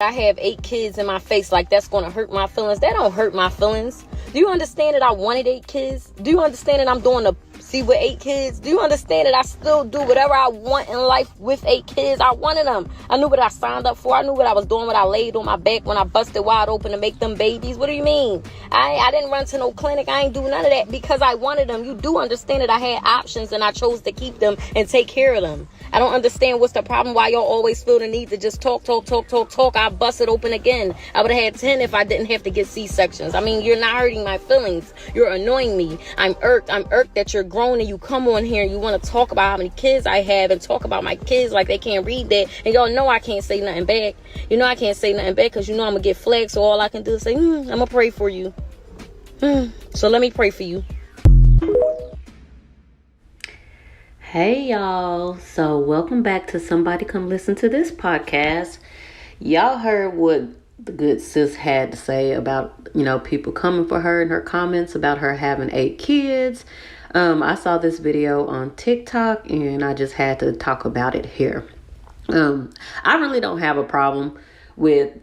I have 8 kids in my face, like that's going to hurt my feelings. That don't hurt my feelings. Do you understand that I wanted 8 kids? Do you understand that I'm doing the see with 8 kids? Do you understand that I still do whatever I want in life with 8 kids? I wanted them. I knew what I signed up for. I knew what I was doing when I laid on my back, when I busted wide open to make them babies. What do you mean? I didn't run to no clinic. I ain't do none of that because I wanted them. You do understand that I had options and I chose to keep them and take care of them. I don't understand what's the problem, why y'all always feel the need to just talk. I bust it open again. I would have had 10 if I didn't have to get C-sections. I mean, you're not hurting my feelings. You're annoying me. I'm irked that you're grown and you come on here and you want to talk about how many kids I have and talk about my kids like they can't read that. And y'all know I can't say nothing back. You know I can't say nothing back because you know I'm going to get flagged. So all I can do is say, I'm going to pray for you. So let me pray for you. Hey y'all, so welcome back to Somebody Come Listen to This podcast. Y'all heard what the good sis had to say about, people coming for her and her comments about her having 8 kids. I saw this video on TikTok and I just had to talk about it here. I really don't have a problem with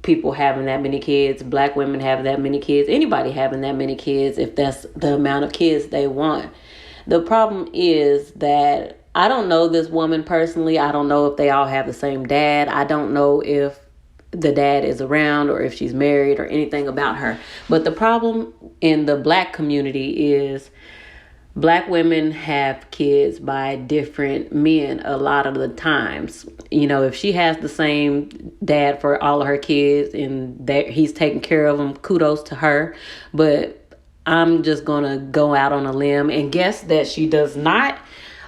people having that many kids, black women having that many kids, anybody having that many kids if that's the amount of kids they want. The problem is that I don't know this woman personally. I don't know if they all have the same dad. I don't know if the dad is around or if she's married or anything about her. But the problem in the black community is black women have kids by different men a lot of the times. If she has the same dad for all of her kids and he's taking care of them, kudos to her. But I'm just going to go out on a limb and guess that she does not.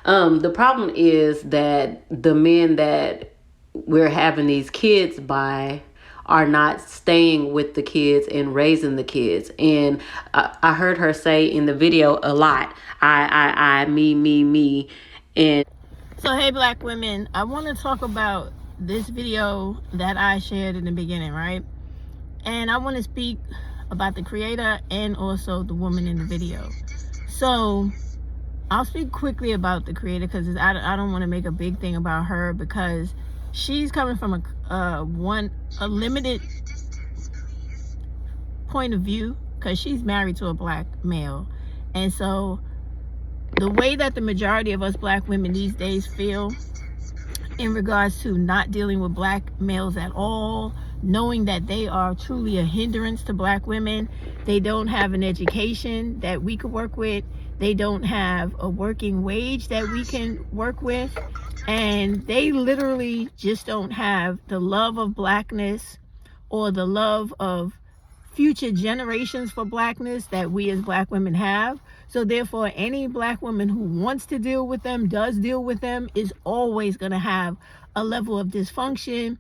The problem is that the men that we're having these kids by are not staying with the kids and raising the kids. And I heard her say in the video a lot, I, me. And so, hey, black women, I want to talk about this video that I shared in the beginning, right? And I want to speak about the creator and also the woman in the video. So I'll speak quickly about the creator because I don't want to make a big thing about her because she's coming from a limited point of view because she's married to a black male. And so the way that the majority of us black women these days feel in regards to not dealing with black males at all, knowing that they are truly a hindrance to black women. They don't have an education that we could work with. They don't have a working wage that we can work with. And they literally just don't have the love of blackness or the love of future generations for blackness that we as black women have. So therefore, any black woman who wants to deal with them, does deal with them, is always going to have a level of dysfunction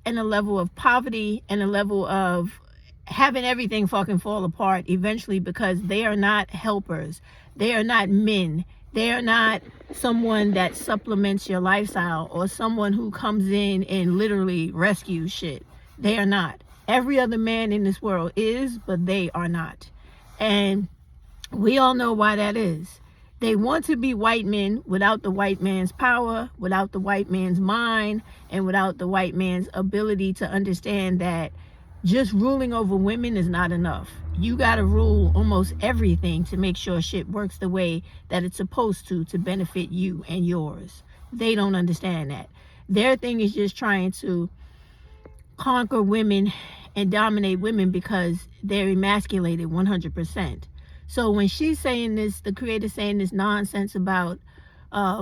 and a level of poverty and a level of having everything fucking fall apart eventually because they are not helpers. They are not men. They are not someone that supplements your lifestyle or someone who comes in and literally rescues shit. They are not. Every other man in this world is, but they are not. And we all know why that is. They want to be white men without the white man's power, without the white man's mind, and without the white man's ability to understand that just ruling over women is not enough. You got to rule almost everything to make sure shit works the way that it's supposed to benefit you and yours. They don't understand that. Their thing is just trying to conquer women and dominate women because they're emasculated 100%. So when she's saying this, the creator saying this nonsense about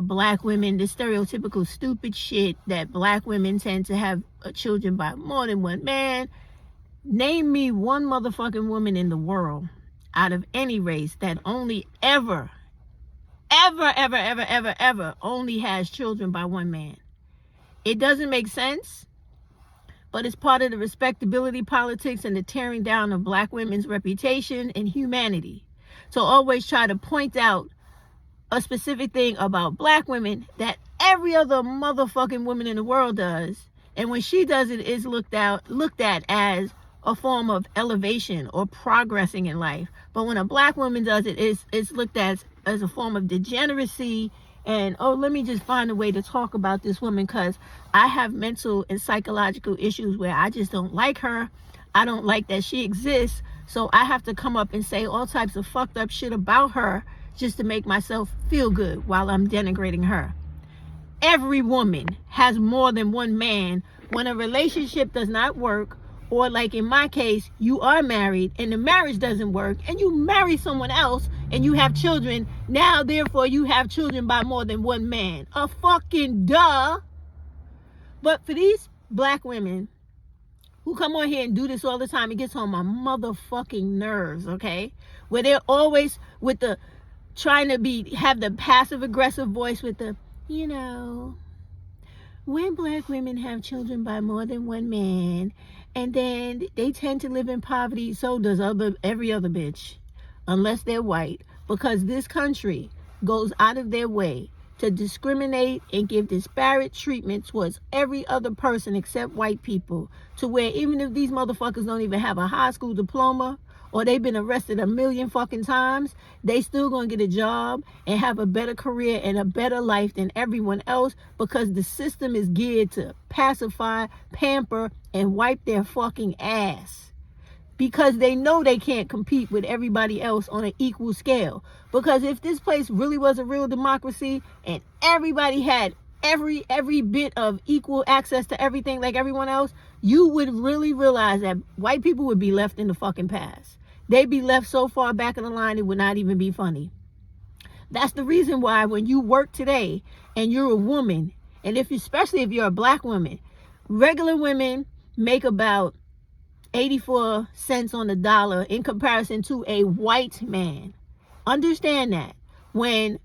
black women, this stereotypical stupid shit that black women tend to have children by more than one man, name me one motherfucking woman in the world out of any race that only ever only has children by one man. It doesn't make sense, but it's part of the respectability politics and the tearing down of black women's reputation and humanity. So always try to point out a specific thing about black women that every other motherfucking woman in the world does. And when she does it, it's looked at as a form of elevation or progressing in life. But when a black woman does it, it's looked at as a form of degeneracy and oh, let me just find a way to talk about this woman because I have mental and psychological issues where I just don't like her. I don't like that she exists. So I have to come up and say all types of fucked up shit about her just to make myself feel good while I'm denigrating her. Every woman has more than one man. When a relationship does not work, or like in my case, you are married and the marriage doesn't work and you marry someone else and you have children, now therefore you have children by more than one man. A fucking duh. But for these black women who come on here and do this all the time, it gets on my motherfucking nerves, okay? Where they're always with the trying to have the passive aggressive voice with the, you know, when black women have children by more than one man, and then they tend to live in poverty, so does every other bitch, unless they're white, because this country goes out of their way to discriminate and give disparate treatment towards every other person except white people, to where even if these motherfuckers don't even have a high school diploma or they've been arrested a million fucking times, they still gonna get a job and have a better career and a better life than everyone else, because the system is geared to pacify, pamper, and wipe their fucking ass. Because they know they can't compete with everybody else on an equal scale. Because if this place really was a real democracy and everybody had every bit of equal access to everything like everyone else, you would really realize that white people would be left in the fucking past. They'd be left so far back in the line it would not even be funny. That's the reason why when you work today and you're a woman, and especially if you're a black woman, regular women make about 84 cents on the dollar in comparison to a white man. Understand that when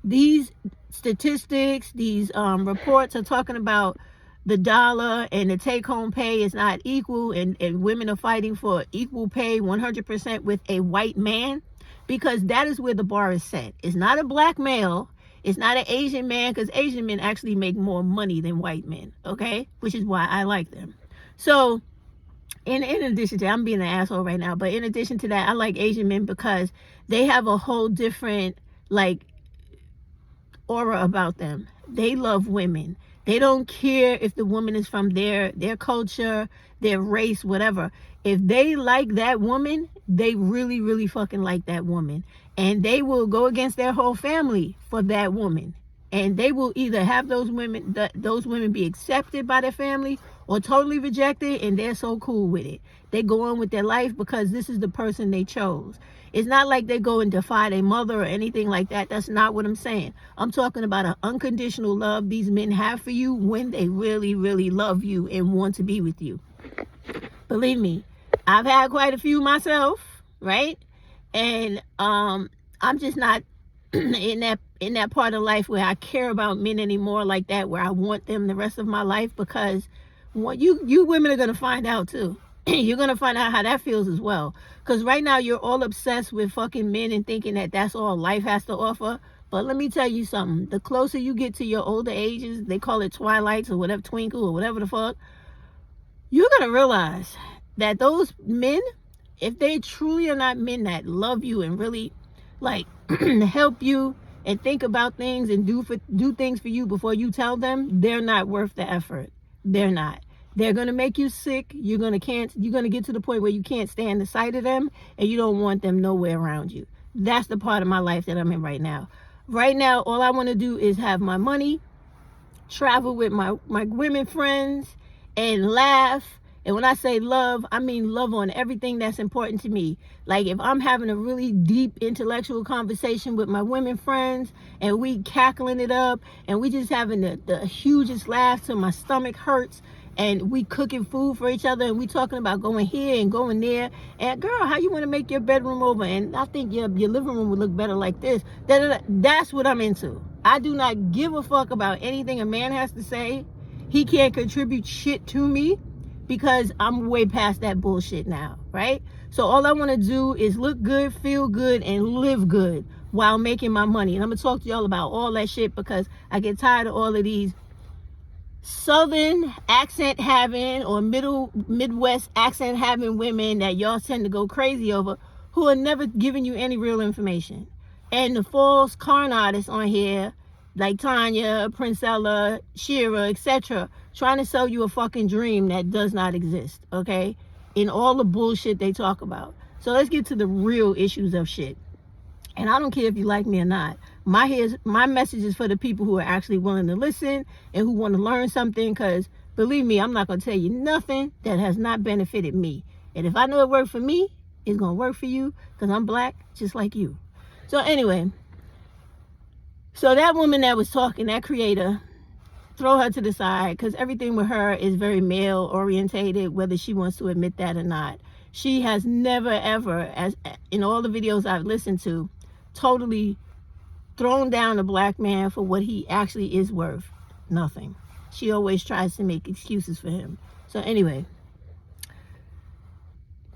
these statistics, these reports are talking about the dollar and the take-home pay is not equal, and women are fighting for equal pay 100% with a white man, because that is where the bar is set. It's not a black male. It's not an Asian man, because Asian men actually make more money than white men, okay? Which is why I like them. So in addition to, I'm being an asshole right now, but in addition to that, I like Asian men because they have a whole different, like, aura about them. They love women. They don't care if the woman is from their culture, their race, whatever. If they like that woman, they really, really fucking like that woman. And they will go against their whole family for that woman. And they will either have those women be accepted by their family or totally rejected, and they're so cool with it. They go on with their life because this is the person they chose. It's not like they go and defy their mother or anything like that. That's not what I'm saying. I'm talking about an unconditional love these men have for you when they really, really love you and want to be with you. Believe me, I've had quite a few myself, right? And I'm just not in that part of life where I care about men anymore like that, where I want them the rest of my life, because what you women are going to find out too. You're going to find out how that feels as well. Because right now you're all obsessed with fucking men and thinking that that's all life has to offer. But let me tell you something. The closer you get to your older ages, they call it twilights or whatever, twinkle or whatever the fuck, you're going to realize that those men, if they truly are not men that love you and really like help you and think about things and do things for you before you tell them, they're not worth the effort. They're not. They're going to make you sick. You're going to get to the point where you can't stand the sight of them, and you don't want them nowhere around you. That's the part of my life that I'm in right now. Right now, all I want to do is have my money, travel with my women friends, and laugh. And when I say love, I mean love on everything that's important to me. Like if I'm having a really deep intellectual conversation with my women friends and we cackling it up and we just having the hugest laugh till my stomach hurts, and we cooking food for each other and we talking about going here and going there, and girl, how you want to make your bedroom over, and I think your living room would look better like this. That's what I'm into. I do not give a fuck about anything a man has to say. He can't contribute shit to me, because I'm way past that bullshit now, right? So all I want to do is look good, feel good, and live good while making my money. And I'm going to talk to y'all about all that shit, because I get tired of all of these Southern accent having or Midwest accent having women that y'all tend to go crazy over, who are never giving you any real information. And the false con artists on here, like Tanya, Princella, Shira, etc., trying to sell you a fucking dream that does not exist, okay? In all the bullshit they talk about. So let's get to the real issues of shit. And I don't care if you like me or not. My message is for the people who are actually willing to listen and who want to learn something, because believe me, I'm not going to tell you nothing that has not benefited me. And if I know it worked for me, it's going to work for you, because I'm black just like you. So anyway, so that woman that was talking, that creator, throw her to the side, because everything with her is very male orientated, whether she wants to admit that or not. She has never ever, as in all the videos I've listened to, totally thrown down a black man for what he actually is worth. Nothing. She always tries to make excuses for him. So anyway,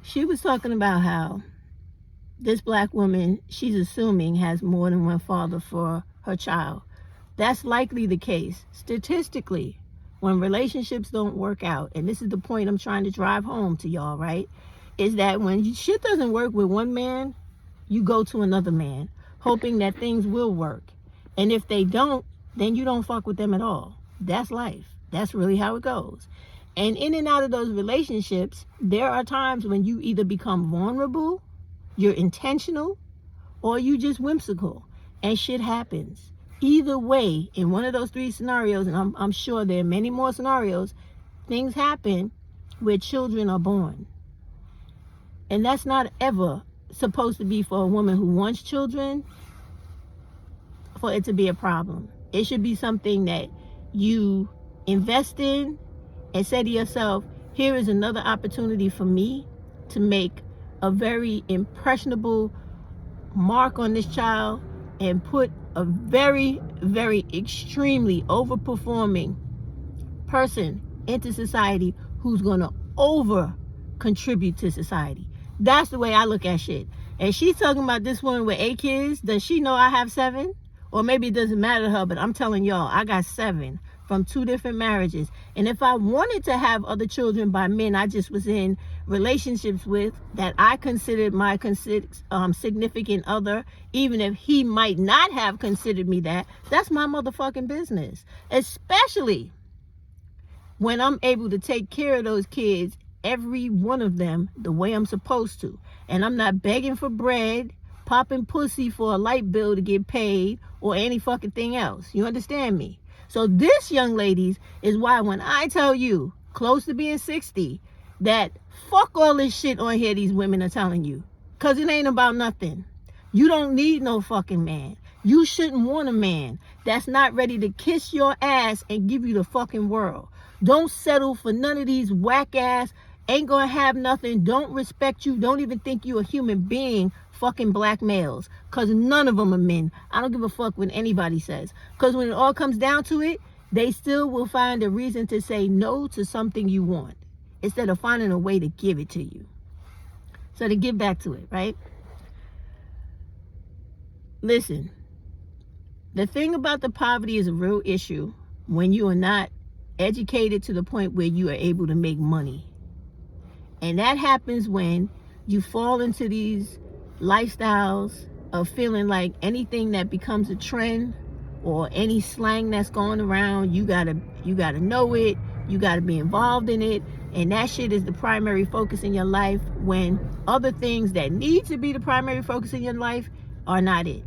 she was talking about how this black woman, she's assuming, has more than one father for her child. That's likely the case. Statistically, when relationships don't work out, and this is the point I'm trying to drive home to y'all, right? Is that when shit doesn't work with one man, you go to another man, hoping that things will work. And if they don't, then you don't fuck with them at all. That's life. That's really how it goes. And in and out of those relationships, there are times when you either become vulnerable, you're intentional, or you just whimsical. And shit happens. Either way, in one of those three scenarios, and I'm sure there are many more scenarios, things happen where children are born. And that's not ever supposed to be for a woman who wants children, for it to be a problem. It should be something that you invest in and say to yourself, here is another opportunity for me to make a very impressionable mark on this child and put a very, very extremely overperforming person into society who's going to over contribute to society. That's the way I look at shit. And she's talking about this woman with 8 kids. Does she know I have 7? Or maybe it doesn't matter to her, but I'm telling y'all, I got 7 from 2 different marriages. And if I wanted to have other children by men I just was in relationships with, that I considered my significant other, even if he might not have considered me that, that's my motherfucking business. Especially when I'm able to take care of those kids, every one of them, the way I'm supposed to. And I'm not begging for bread, popping pussy for a light bill to get paid, or any fucking thing else. You understand me? So this, young ladies, is why when I tell you, close to being 60, that fuck all this shit on here these women are telling you. Because it ain't about nothing. You don't need no fucking man. You shouldn't want a man that's not ready to kiss your ass and give you the fucking world. Don't settle for none of these whack ass, ain't gonna have nothing, don't respect you, don't even think you a human being fucking black males. Because none of them are men. I don't give a fuck what anybody says. Because when it all comes down to it, they still will find a reason to say no to something you want, instead of finding a way to give it to you. So to get back to it, right? Listen, the thing about the poverty is a real issue when you are not educated to the point where you are able to make money. And that happens when you fall into these lifestyles of feeling like anything that becomes a trend or any slang that's going around, you gotta know it, you gotta be involved in it, and that shit is the primary focus in your life, when other things that need to be the primary focus in your life are not it.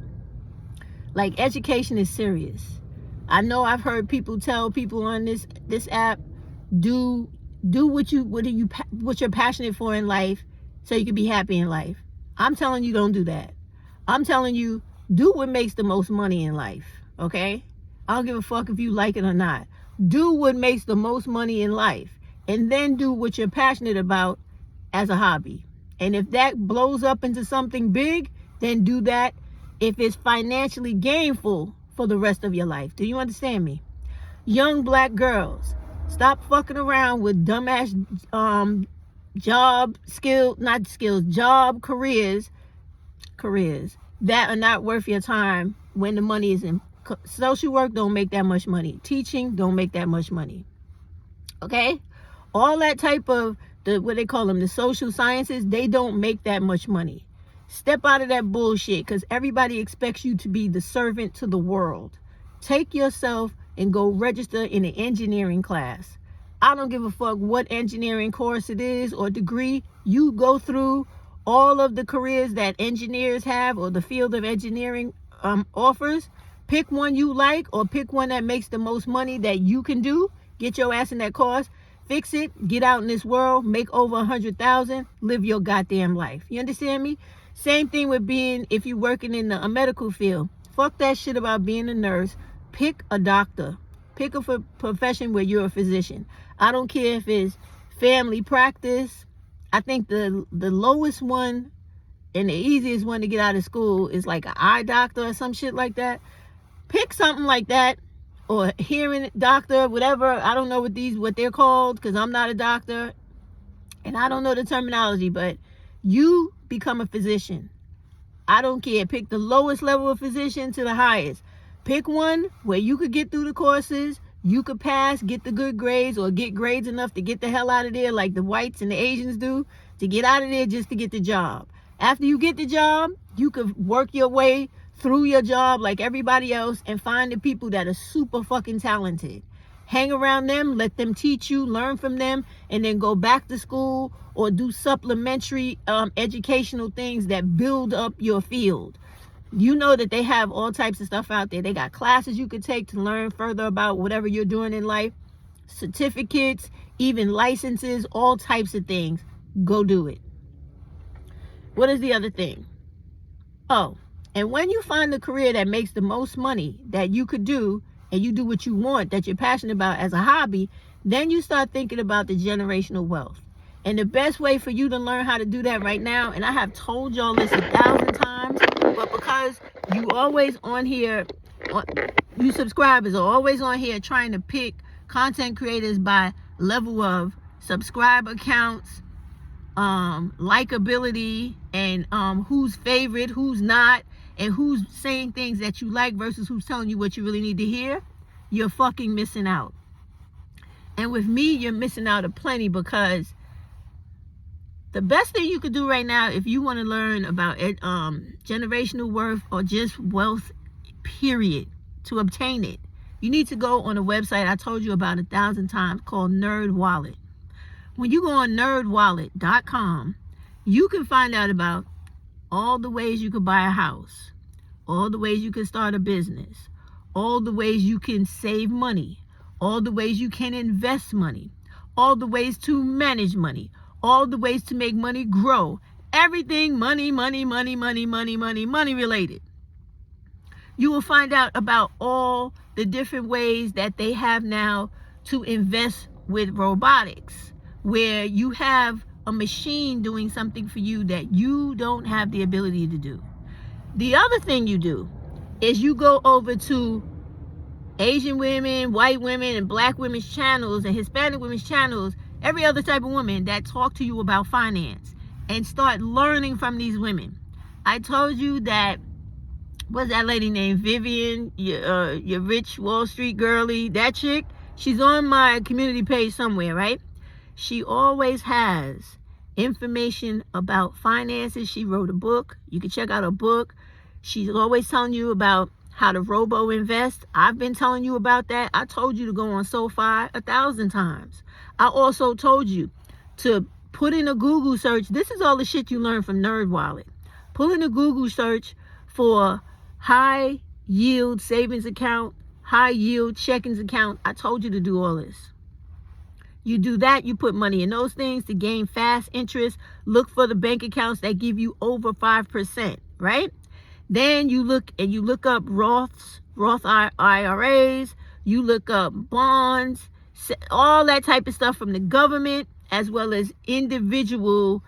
Like, education is serious. I know I've heard people tell people on this app, do what you're passionate for in life so you can be happy in life. I'm telling you, don't do that. I'm telling you, do what makes the most money in life, okay? I don't give a fuck if you like it or not. Do what makes the most money in life, and then do what you're passionate about as a hobby. And if that blows up into something big, then do that if it's financially gainful for the rest of your life. Do you understand me? Young black girls, stop fucking around with dumbass job careers that are not worth your time when the money is in. Social work don't make that much money. Teaching don't make that much money. Okay? All that type of, what they call them, the social sciences, they don't make that much money. Step out of that bullshit, because everybody expects you to be the servant to the world. Take yourself and go register in an engineering class. I don't give a fuck what engineering course it is or degree. You go through all of the careers that engineers have or the field of engineering offers. Pick one you like or pick one that makes the most money that you can do. Get your ass in that course. Fix it. Get out in this world. Make over 100,000. Live your goddamn life. You understand me? Same thing with being, if you're working in a medical field. Fuck that shit about being a nurse. Pick a doctor. Pick a profession where you're a physician. I don't care if it's family practice. I think the lowest one and the easiest one to get out of school is like an eye doctor or some shit like that. Pick something like that, or hearing doctor, whatever. I don't know what they're called, because I'm not a doctor and I don't know the terminology, but you become a physician. I don't care. Pick the lowest level of physician to the highest. Pick one where you could get through the courses, you could pass, get the good grades, or get grades enough to get the hell out of there like the whites and the Asians do, to get out of there just to get the job. After you get the job, you could work your way through your job like everybody else and find the people that are super fucking talented. Hang around them, let them teach you, learn from them, and then go back to school or do supplementary educational things that build up your field. You know that they have all types of stuff out there. They got classes you could take to learn further about whatever you're doing in life, certificates, even licenses, all types of things. Go do it. What is the other thing? Oh, and when you find the career that makes the most money that you could do, and you do what you want, that you're passionate about as a hobby, then you start thinking about the generational wealth. And the best way for you to learn how to do that right now, and I have told y'all this 1,000 times, but because you always on here, you subscribers are always on here trying to pick content creators by level of subscriber counts, likability, and who's favorite, who's not, and who's saying things that you like versus who's telling you what you really need to hear. You're fucking missing out. And with me, you're missing out of plenty, because the best thing you could do right now, if you want to learn about generational worth or just wealth, period, to obtain it, you need to go on a website I told you about 1,000 times called Nerd Wallet. When you go on nerdwallet.com, you can find out about all the ways you could buy a house, all the ways you can start a business, all the ways you can save money, all the ways you can invest money, all the ways to manage money, all the ways to make money grow. Everything money related. You will find out about all the different ways that they have now to invest with robotics, where you have a machine doing something for you that you don't have the ability to do. The other thing you do is you go over to Asian women, white women, and black women's channels and Hispanic women's channels, every other type of woman that talk to you about finance, and start learning from these women. I told you that, what's that lady named Vivian, your rich Wall Street girly, that chick, she's on my community page somewhere, right? She always has information about finances. She wrote a book. You can check out her book. She's always telling you about how to robo invest. I've been telling you about that. I told you to go on SoFi 1,000 times. I also told you to put in a Google search. This is all the shit you learn from Nerd Wallet. Put in a Google search for high yield savings account, high yield checkings account. I told you to do all this. You do that, you put money in those things to gain fast interest. Look for the bank accounts that give you over 5%, right? Then you look up Roth IRAs, you look up bonds, all that type of stuff from the government, as well as individual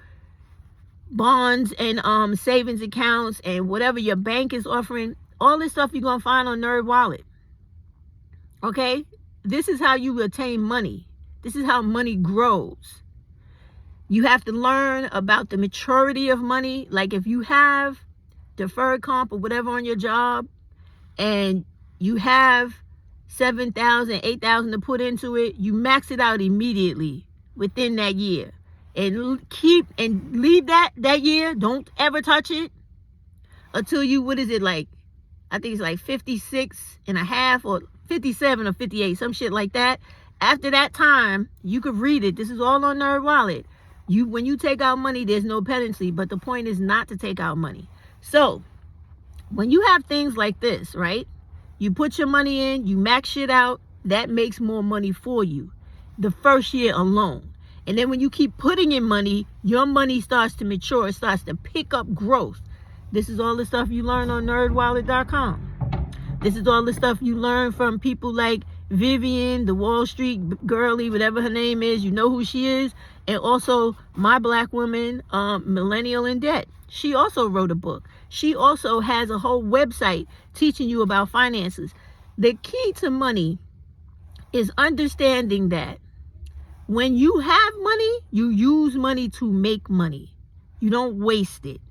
bonds and savings accounts and whatever your bank is offering. All this stuff you're going to find on Nerd Wallet. Okay? This is how you attain money. This is how money grows. You have to learn about the maturity of money. Like if you have deferred comp or whatever on your job, and you have $7,000, $8,000 to put into it, you max it out immediately within that year. And leave that year. Don't ever touch it until you, I I think it's like 56 and a half or 57 or 58, some shit like that. After that time, you could read it. This is all on Nerd Wallet. When you take out money, there's no penalty, but the point is not to take out money. So when you have things like this, right? You put your money in, you max shit out, that makes more money for you the first year alone. And then when you keep putting in money, your money starts to mature. It starts to pick up growth. This is all the stuff you learn on nerdwallet.com. This is all the stuff you learn from people like Vivian, the Wall Street girlie, whatever her name is. You know who she is. And also my black woman, Millennial in Debt. She also wrote a book. She also has a whole website teaching you about finances. The key to money is understanding that when you have money, you use money to make money. You don't waste it.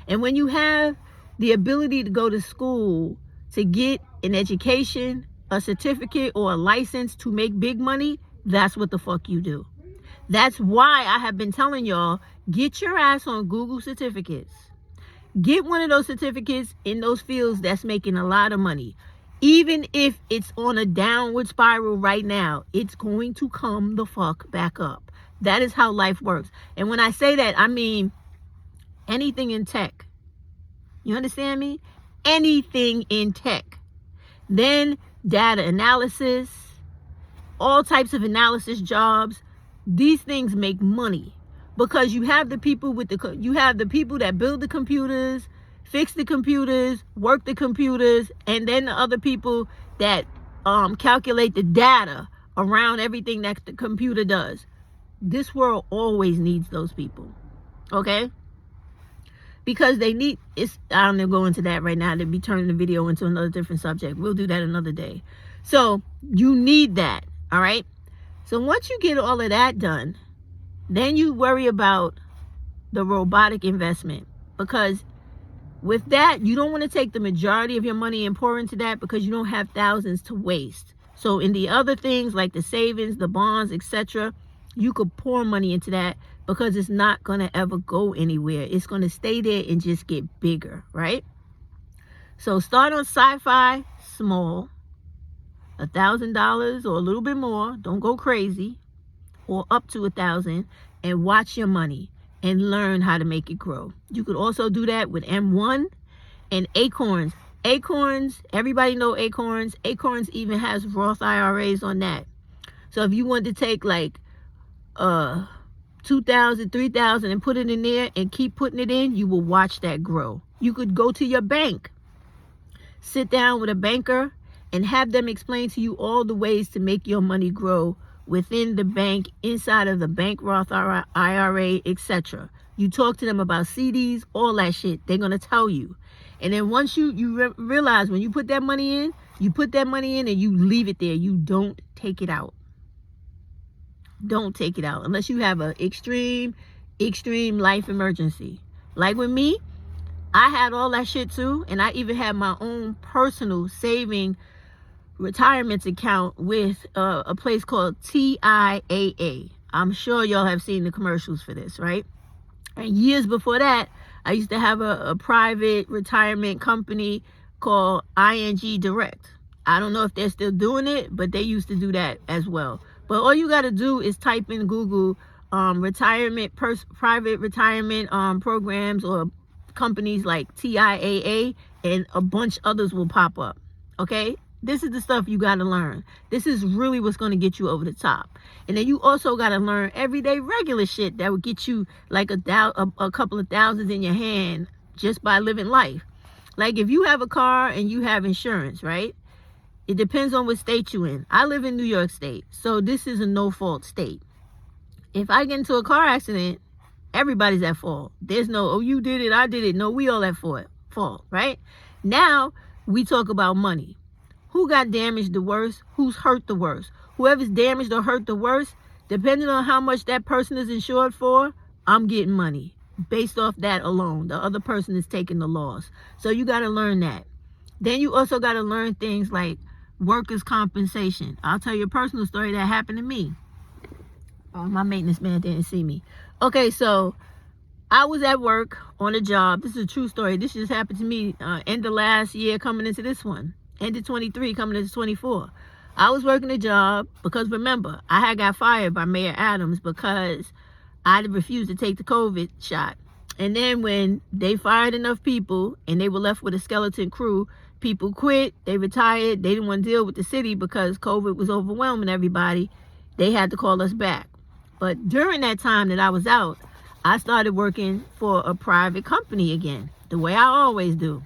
And when you have the ability to go to school to get an education, a certificate, or a license to make big money, that's what the fuck you do. That's why I have been telling y'all, get your ass on Google certificates. Get one of those certificates in those fields that's making a lot of money. Even if it's on a downward spiral right now, it's going to come the fuck back up. That is how life works. And when I say that, I mean anything in tech. You understand me? Anything in tech. Then data analysis, all types of analysis jobs. These things make money because you have the people that build the computers, fix the computers, work the computers, and then the other people that calculate the data around everything that the computer does. This world always needs those people, okay? Because I'm gonna go into that right now. To be turning the video into another different subject. We'll do that another day. So you need that, all right? So once you get all of that done, then you worry about the robotic investment, because with that, you don't want to take the majority of your money and pour into that because you don't have thousands to waste. So in the other things like the savings, the bonds, etc., you could pour money into that because it's not going to ever go anywhere. It's going to stay there and just get bigger, right? So start on sci-fi small, $1,000 or a little bit more. Don't go crazy, or up to 1,000, and watch your money and learn how to make it grow. You could also do that with M1 and Acorns. Acorns, everybody know Acorns. Acorns even has Roth IRAs on that. So if you want to take like $2,000, $3,000 and put it in there and keep putting it in, you will watch that grow. You could go to your bank, sit down with a banker, and have them explain to you all the ways to make your money grow within the bank, inside of the bank Roth IRA, etc. You talk to them about CDs, all that shit. They're going to tell you. And then once you realize when you put that money in, you put that money in and you leave it there. You don't take it out. Don't take it out unless you have an extreme life emergency. Like with me, I had all that shit too. And I even had my own personal saving retirement account with a place called TIAA. I'm sure y'all have seen the commercials for this, right? And years before that, I used to have a private retirement company called ING Direct. I don't know if they're still doing it, but they used to do that as well. But all you got to do is type in Google private retirement programs or companies like TIAA, and a bunch others will pop up. Okay? This is the stuff you got to learn. This is really what's going to get you over the top. And then you also got to learn everyday regular shit that would get you like a couple of thousands in your hand just by living life. Like if you have a car and you have insurance, right? It depends on what state you're in. I live in New York State, so this is a no-fault state. If I get into a car accident, everybody's at fault. There's no, oh, you did it, I did it. No, we all at fault, right? Now we talk about money. Who got damaged the worst? Who's hurt the worst? Whoever's damaged or hurt the worst, depending on how much that person is insured for, I'm getting money. Based off that alone, the other person is taking the loss. So you got to learn that. Then you also got to learn things like workers' compensation. I'll tell you a personal story that happened to me. Oh, my maintenance man didn't see me. Okay, so I was at work on a job. This is a true story. This just happened to me end of last year coming into this one. End of 23 coming into 24. I was working a job because, remember, I had got fired by Mayor Adams because I refused to take the COVID shot. And then when they fired enough people and they were left with a skeleton crew, people quit, they retired, they didn't want to deal with the city because COVID was overwhelming everybody. They had to call us back. But during that time that I was out, I started working for a private company again, the way I always do,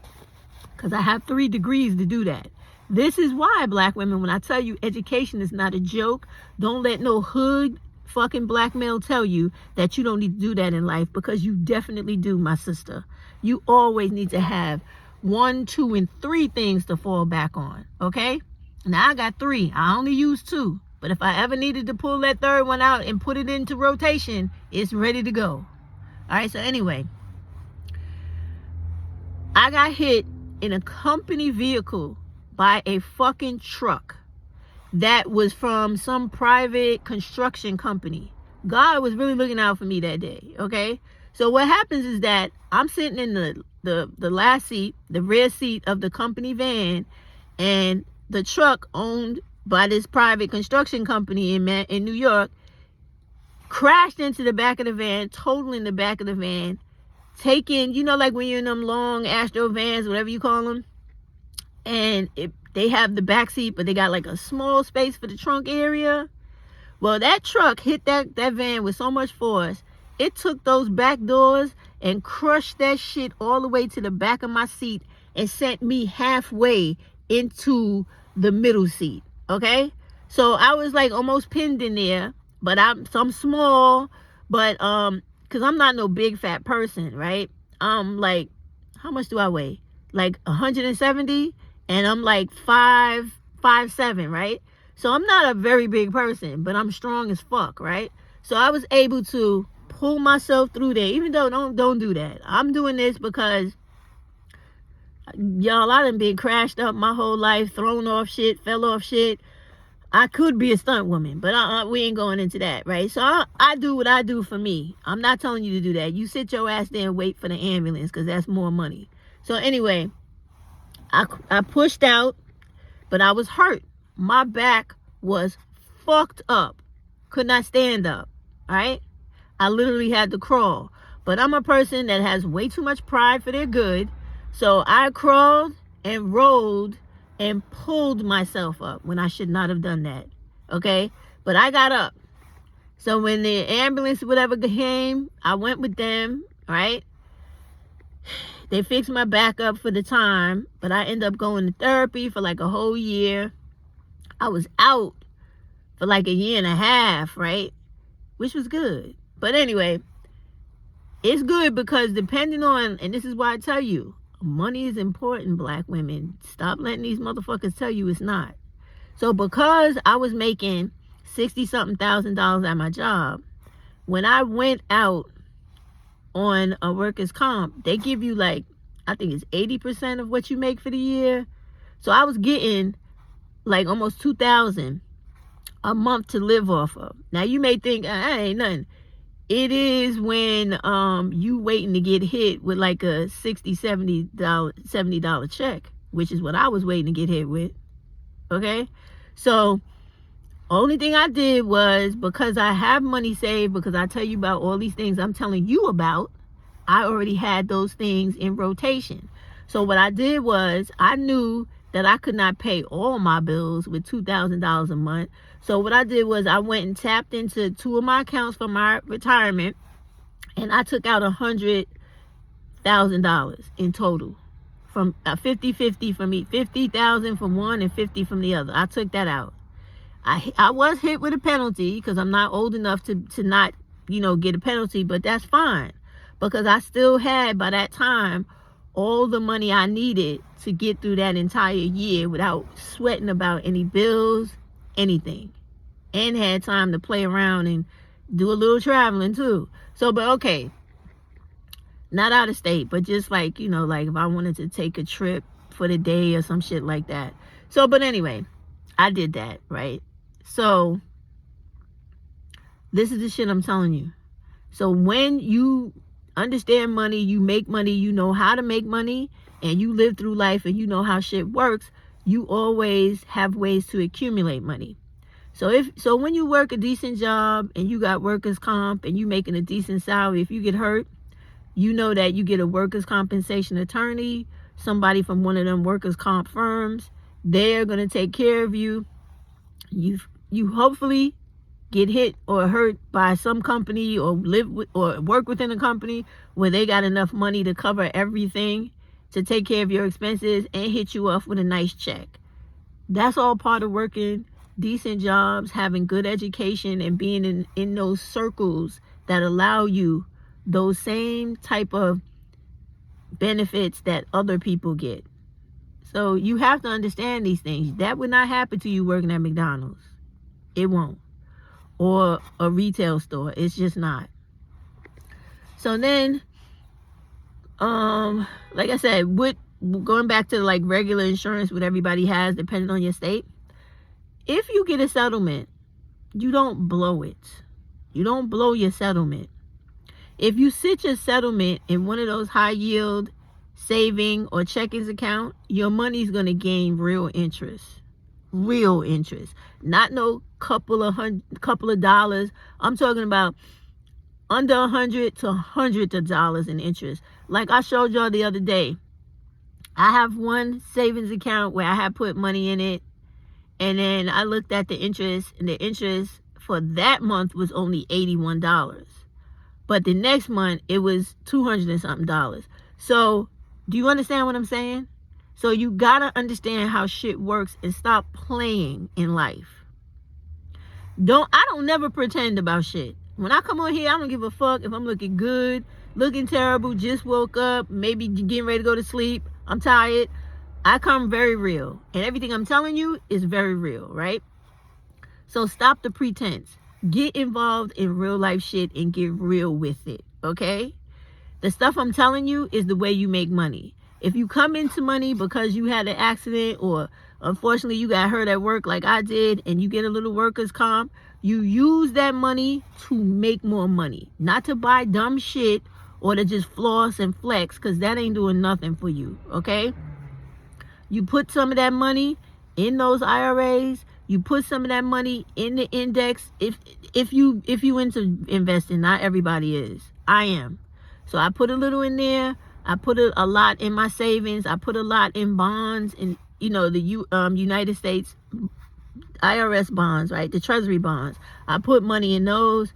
because I have 3 degrees to do that. This is why, black women, when I tell you education is not a joke, don't let no hood fucking black male tell you that you don't need to do that in life, because you definitely do, my sister. You always need to have 1, 2, and 3 things to fall back on, okay? Now I got 3. I only use 2. But if I ever needed to pull that 3rd one out and put it into rotation, it's ready to go. All right, so anyway, I got hit in a company vehicle by a fucking truck that was from some private construction company. God was really looking out for me that day, okay? So what happens is that I'm sitting in the last seat, the rear seat of the company van, and the truck owned by this private construction company in New York crashed into the back of the van, totaling the back of the van, taking, you know, like when you're in them long Astro vans, whatever you call them, and they have the back seat, but they got like a small space for the trunk area. Well, that truck hit that van with so much force, it took those back doors and crushed that shit all the way to the back of my seat and sent me halfway into the middle seat, okay? So I was like almost pinned in there, but I'm small, but because I'm not no big fat person, right? I'm like, how much do I weigh? Like 170, and I'm like 5'7", right? So I'm not a very big person, but I'm strong as fuck, right? So I was able to pull myself through there, even though don't do that. I'm doing this because, y'all, I done been crashed up my whole life, thrown off shit, fell off shit. I could be a stunt woman, but we ain't going into that, right? So I do what I do for me. I'm not telling you to do that. You sit your ass there and wait for the ambulance, because that's more money. So anyway, I pushed out, but I was hurt. My back was fucked up. Could not stand up, all right? I literally had to crawl. But I'm a person that has way too much pride for their good. So I crawled and rolled and pulled myself up when I should not have done that, okay? But I got up. So when the ambulance, whatever, came, I went with them, right? They fixed my back up for the time, but I ended up going to therapy for like a whole year. I was out for like a year and a half, right? Which was good. But anyway, it's good because depending on, and this is why I tell you, money is important, black women. Stop letting these motherfuckers tell you it's not. So because I was making $60-something thousand at my job, when I went out on a workers' comp, they give you like, I think it's 80% of what you make for the year. So I was getting like almost $2,000 a month to live off of. Now you may think, that ain't nothing. It is when you waiting to get hit with like a $70 check, which is what I was waiting to get hit with. Okay? So only thing I did was, because I have money saved, because I tell you about all these things I'm telling you about, I already had those things in rotation. So what I did was, I knew that I could not pay all my bills with $2,000 a month. So what I did was I went and tapped into 2 of my accounts for my retirement, and I took out $100,000 in total, from 50-50 from each, 50,000 from one and 50 from the other. I took that out. I was hit with a penalty because I'm not old enough to not, get a penalty, but that's fine, because I still had, by that time, all the money I needed to get through that entire year without sweating about any bills, anything, and had time to play around and do a little traveling too. So, but okay, not out of state, but just like, like if I wanted to take a trip for the day or some shit like that. So, but anyway, I did that, right? So this is the shit I'm telling you. So when you understand money, you make money, you know how to make money, and you live through life and you know how shit works, you always have ways to accumulate money. So when you work a decent job and you got workers comp and you making a decent salary, if you get hurt, you know that you get a workers compensation attorney, somebody from one of them workers comp firms. They're going to take care of you. You hopefully get hit or hurt by some company or live with, or work within a company where they got enough money to cover everything, to take care of your expenses and hit you off with a nice check. That's all part of working decent jobs, having good education, and being in those circles that allow you those same type of benefits that other people get. So you have to understand these things. That would not happen to you working at McDonald's. It won't. Or a retail store. It's just not. So then, like I said, going back to like regular insurance, what everybody has, depending on your state, if you get a settlement, you don't blow it. You don't blow your settlement. If you sit your settlement in one of those high yield saving or checkings account, your money's going to gain real interest. Real interest. Not no couple of dollars. I'm talking about under $100 to hundreds of dollars in interest. Like I showed y'all the other day, I have one savings account where I had put money in it, and then I looked at the interest, and the interest for that month was only $81. But the next month, it was $200 and something. So, do you understand what I'm saying? So, you gotta understand how shit works and stop playing in life. I don't never pretend about shit. When I come on here, I don't give a fuck if I'm looking good, looking terrible, just woke up, maybe getting ready to go to sleep, I'm tired. I come very real. And everything I'm telling you is very real, right? So stop the pretense. Get involved in real life shit and get real with it, okay? The stuff I'm telling you is the way you make money. If you come into money because you had an accident or unfortunately you got hurt at work like I did and you get a little workers comp, you use that money to make more money. Not to buy dumb shit or to just floss and flex, because that ain't doing nothing for you, okay? You put some of that money in those IRAs. You put some of that money in the index. If you into investing, not everybody is. I am. So I put a little in there. I put a lot in my savings. I put a lot in bonds, and the United States IRS bonds, right? The Treasury bonds. I put money in those.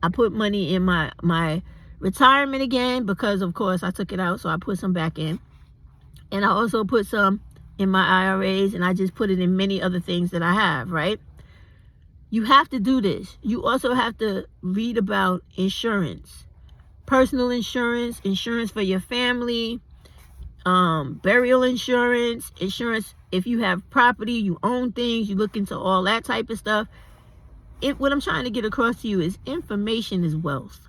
I put money in my retirement again because, of course, I took it out, so I put some back in. And I also put some in my IRAs, and I just put it in many other things that I have, right? You have to do this. You also have to read about insurance. Personal insurance, insurance for your family, burial insurance, insurance if you have property, you own things, you look into all that type of stuff. What I'm trying to get across to you is information is wealth.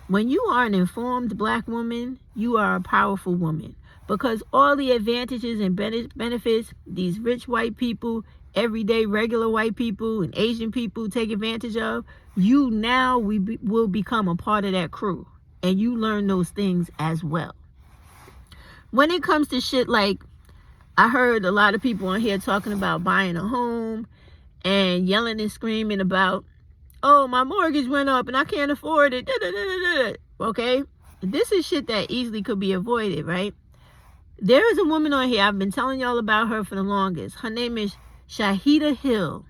When you are an informed black woman, you are a powerful woman. Because all the advantages and benefits these rich white people, everyday regular white people, and Asian people take advantage of, you now will become a part of that crew. And you learn those things as well. When it comes to shit like, I heard a lot of people on here talking about buying a home and yelling and screaming about, oh, my mortgage went up and I can't afford it. Okay? This is shit that easily could be avoided, right? There is a woman on here, I've been telling y'all about her for the longest. Her name is Shahida Hill.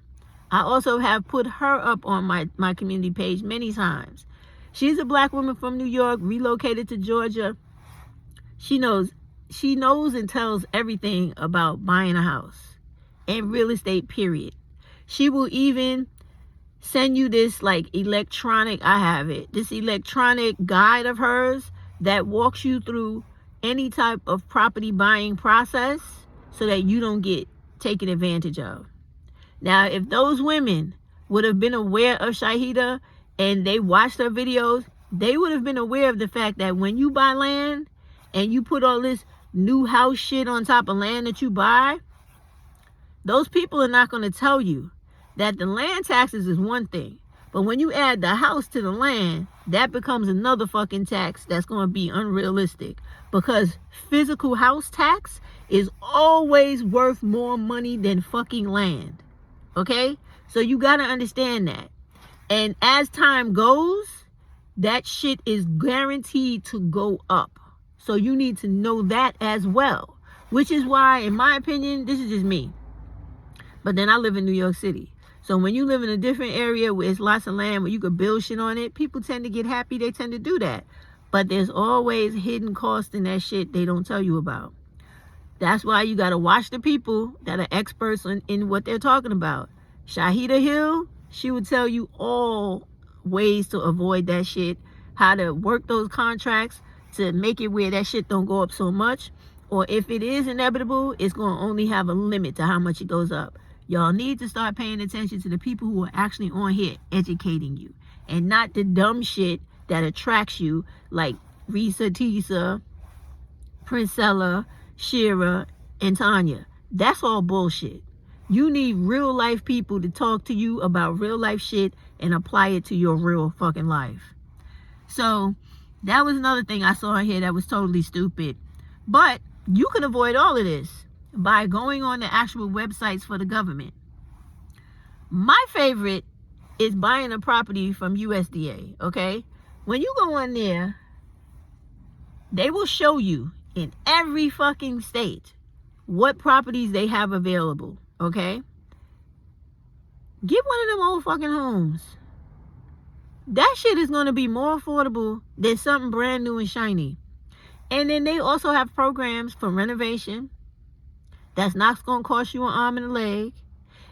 I also have put her up on my community page many times. She's a black woman from New York, relocated to Georgia. She knows and tells everything about buying a house and real estate, period. She will even send you this electronic guide of hers that walks you through any type of property buying process so that you don't get taken advantage of. Now, if those women would have been aware of Shahida and they watched her videos, they would have been aware of the fact that when you buy land and you put all this new house shit on top of land that you buy, those people are not going to tell you that the land taxes is one thing, But when you add the house to the land, that becomes another fucking tax that's going to be unrealistic, because physical house tax is always worth more money than fucking land. Okay? So you got to understand that. And as time goes, that shit is guaranteed to go up. So you need to know that as well. Which is why, in my opinion, this is just me, but then I live in New York City. So when you live in a different area where it's lots of land where you could build shit on it, people tend to get happy. They tend to do that. But there's always hidden costs in that shit they don't tell you about. That's why you got to watch the people that are experts in what they're talking about. Shahida Hill, she would tell you all ways to avoid that shit, how to work those contracts to make it where that shit don't go up so much. Or if it is inevitable, it's going to only have a limit to how much it goes up. Y'all need to start paying attention to the people who are actually on here educating you, and not the dumb shit that attracts you, like Risa Tisa, Princella, Shira, and Tanya. That's all bullshit. You need real life people to talk to you about real life shit and apply it to your real fucking life. So that was another thing I saw in here that was totally stupid. But you can avoid all of this by going on the actual websites for the government. My favorite is buying a property from USDA, okay? When you go on there, they will show you in every fucking state what properties they have available, okay? Get one of them old fucking homes. That shit is going to be more affordable than something brand new and shiny. And then they also have programs for renovation that's not going to cost you an arm and a leg.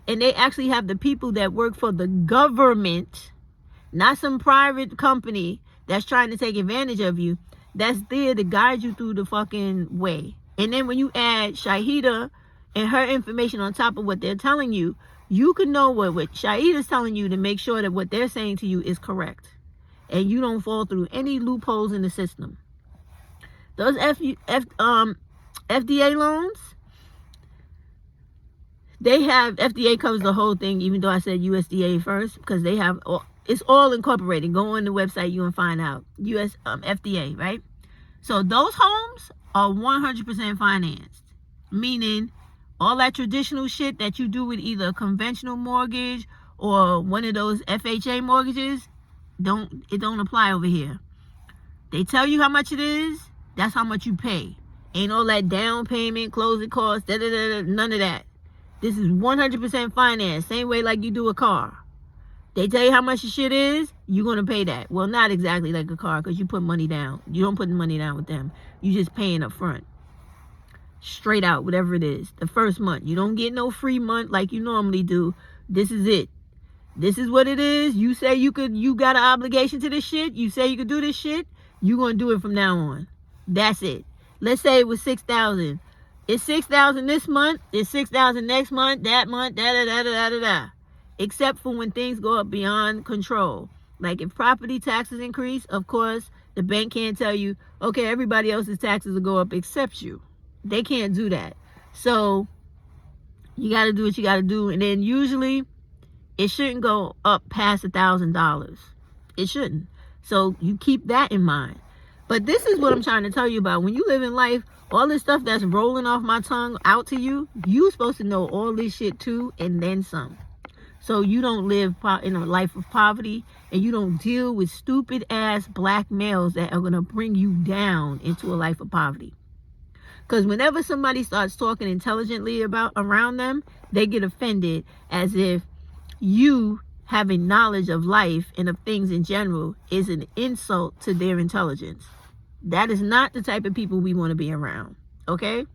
And they actually have the people that work for the government, not some private company that's trying to take advantage of you, that's there to guide you through the fucking way. And then when you add Shahida and her information on top of what they're telling you, you can know what Shahida's telling you to make sure that what they're saying to you is correct. And you don't fall through any loopholes in the system. Those FDA loans, they have, FDA covers the whole thing, even though I said USDA first, because they have, it's all incorporated. Go on the website, you can find out. FDA, right? So those homes are 100% financed, meaning all that traditional shit that you do with either a conventional mortgage or one of those FHA mortgages, it don't apply over here. They tell you how much it is. That's how much you pay. Ain't all that down payment, closing costs, none of that. This is 100% finance, same way like you do a car. They tell you how much the shit is, you're going to pay that. Well, not exactly like a car, because you put money down. You don't put the money down with them. You just paying up front. Straight out, whatever it is. The first month. You don't get no free month like you normally do. This is it. This is what it is. You say you got an obligation to this shit. You say you could do this shit. You're going to do it from now on. That's it. Let's say it was $6,000. It's $6,000 this month. It's $6,000 next month. That month. Da. Except for when things go up beyond control. Like if property taxes increase, of course, the bank can't tell you, okay, everybody else's taxes will go up except you. They can't do that. So you got to do what you got to do. And then usually it shouldn't go up past $1,000. It shouldn't. So you keep that in mind. But this is what I'm trying to tell you about. When you live in life, all this stuff that's rolling off my tongue out to you, you're supposed to know all this shit too, and then some. So you don't live in a life of poverty, and you don't deal with stupid ass black males that are going to bring you down into a life of poverty. Because whenever somebody starts talking intelligently around them, they get offended as if you having knowledge of life and of things in general is an insult to their intelligence. That is not the type of people we want to be around, okay?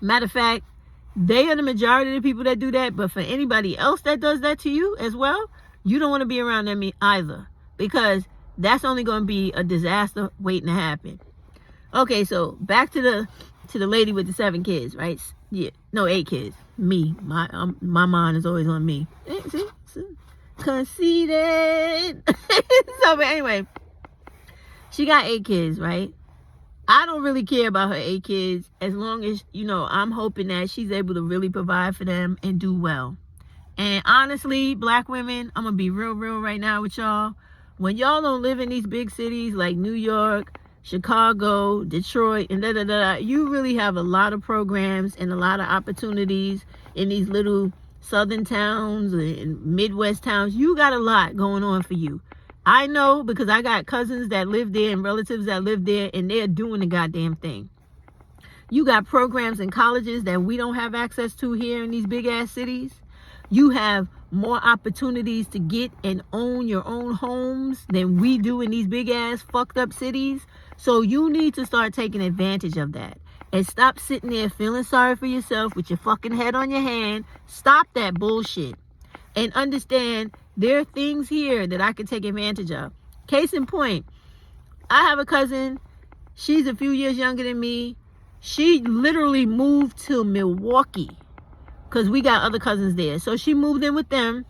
Matter of fact, they are the majority of the people that do that, but for anybody else that does that to you as well, you don't want to be around them either, because that's only going to be a disaster waiting to happen. Okay, so back to the lady with the 7 kids, right? Yeah, no, 8 kids. Me, my mind is always on me. See? Conceited. So, but anyway, she got 8 kids, right? I don't really care about her 8 kids as long as, I'm hoping that she's able to really provide for them and do well. And honestly, black women, I'm gonna be real right now with y'all. When y'all don't live in these big cities like New York, Chicago, Detroit, and you really have a lot of programs and a lot of opportunities in these little southern towns and Midwest towns. You got a lot going on for you. I know because I got cousins that live there and relatives that live there, and they're doing the goddamn thing. You got programs in colleges that we don't have access to here in these big ass cities. You have more opportunities to get and own your own homes than we do in these big ass fucked up cities. So you need to start taking advantage of that. And stop sitting there feeling sorry for yourself with your fucking head on your hand. Stop that bullshit. And understand there are things here that I can take advantage of. Case in point, I have a cousin. She's a few years younger than me. She literally moved to Milwaukee because we got other cousins there. So she moved in with them.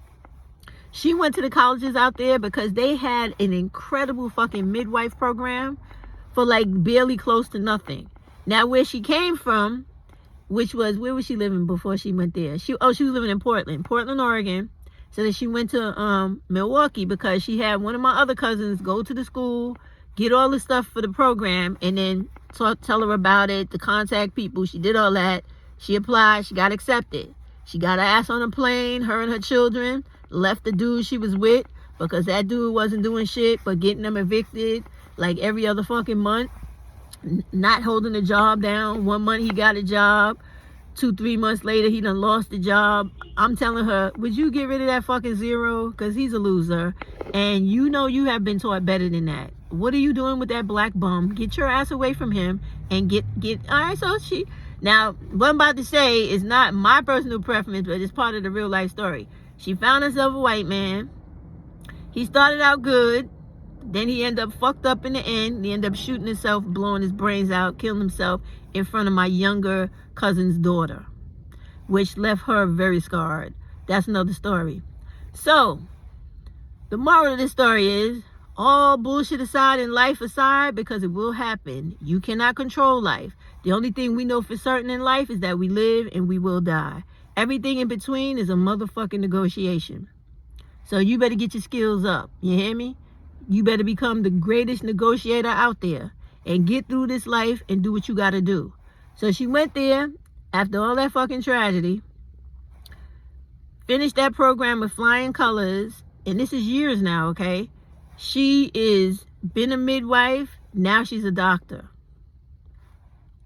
She went to the colleges out there because they had an incredible fucking midwife program for like barely close to nothing. Now where she came from, which was, where was she living before she went there? She was living in Portland, Oregon. So then she went to Milwaukee because she had one of my other cousins go to the school, get all the stuff for the program, and then tell her about it, to contact people. She did all that. She applied. She got accepted. She got her ass on a plane, her and her children, left the dude she was with because that dude wasn't doing shit but getting them evicted like every other fucking month, not holding the job down. 1 month he got a job. 2-3 months later, he done lost the job. I'm telling her, would you get rid of that fucking zero? Because he's a loser. And you know you have been taught better than that. What are you doing with that black bum? Get your ass away from him and get. All right, so she. Now, what I'm about to say is not my personal preference, but it's part of the real life story. She found herself a white man. He started out good. Then he ended up fucked up in the end. He ended up shooting himself, blowing his brains out, killing himself in front of my younger cousin's daughter, which left her very scarred. That's another story. So, the moral of this story is, all bullshit aside and life aside, because it will happen. You cannot control life. The only thing we know for certain in life is that we live and we will die. Everything in between is a motherfucking negotiation. So you better get your skills up. You hear me? You better become the greatest negotiator out there and get through this life and do what you got to do. So she went there after all that fucking tragedy, finished that program with flying colors, and this is years now, okay? She is been a midwife, now she's a doctor.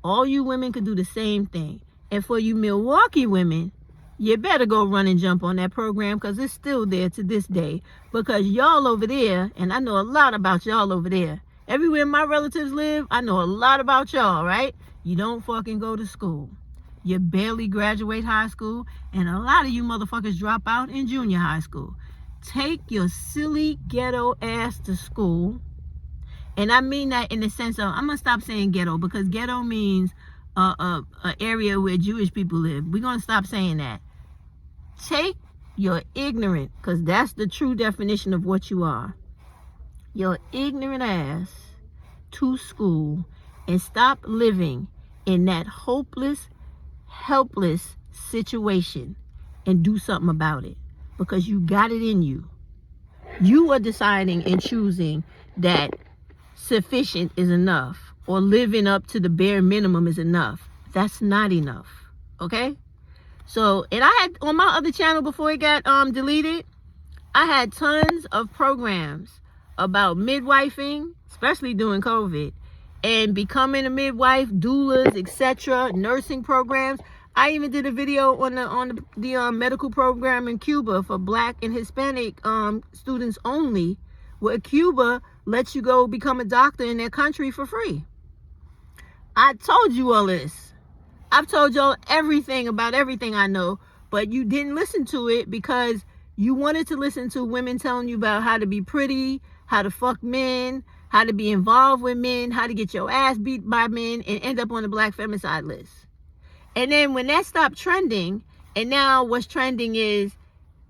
All you women could do the same thing. And for you Milwaukee women, you better go run and jump on that program because it's still there to this day. Because y'all over there, and I know a lot about y'all over there. Everywhere my relatives live, I know a lot about y'all, right? You don't fucking go to school. You barely graduate high school. And a lot of you motherfuckers drop out in junior high school. Take your silly ghetto ass to school. And I mean that in the sense of, I'm going to stop saying ghetto because ghetto means a area where Jewish people live. We're going to stop saying that. Take your ignorant, because that's the true definition of what you are, your ignorant ass to school and stop living in that hopeless, helpless situation and do something about it, because you got it in you. You are deciding and choosing that sufficient is enough or living up to the bare minimum is enough. That's not enough, okay? So, and I had on my other channel before it got deleted, I had tons of programs about midwifing, especially during COVID, and becoming a midwife, doulas, etc., nursing programs. I even did a video on the medical program in Cuba for Black and Hispanic students only, where Cuba lets you go become a doctor in their country for free. I told you all this. I've told y'all everything about everything I know, but you didn't listen to it because you wanted to listen to women telling you about how to be pretty, how to fuck men, how to be involved with men, how to get your ass beat by men and end up on the black femicide list. And then when that stopped trending, and now what's trending is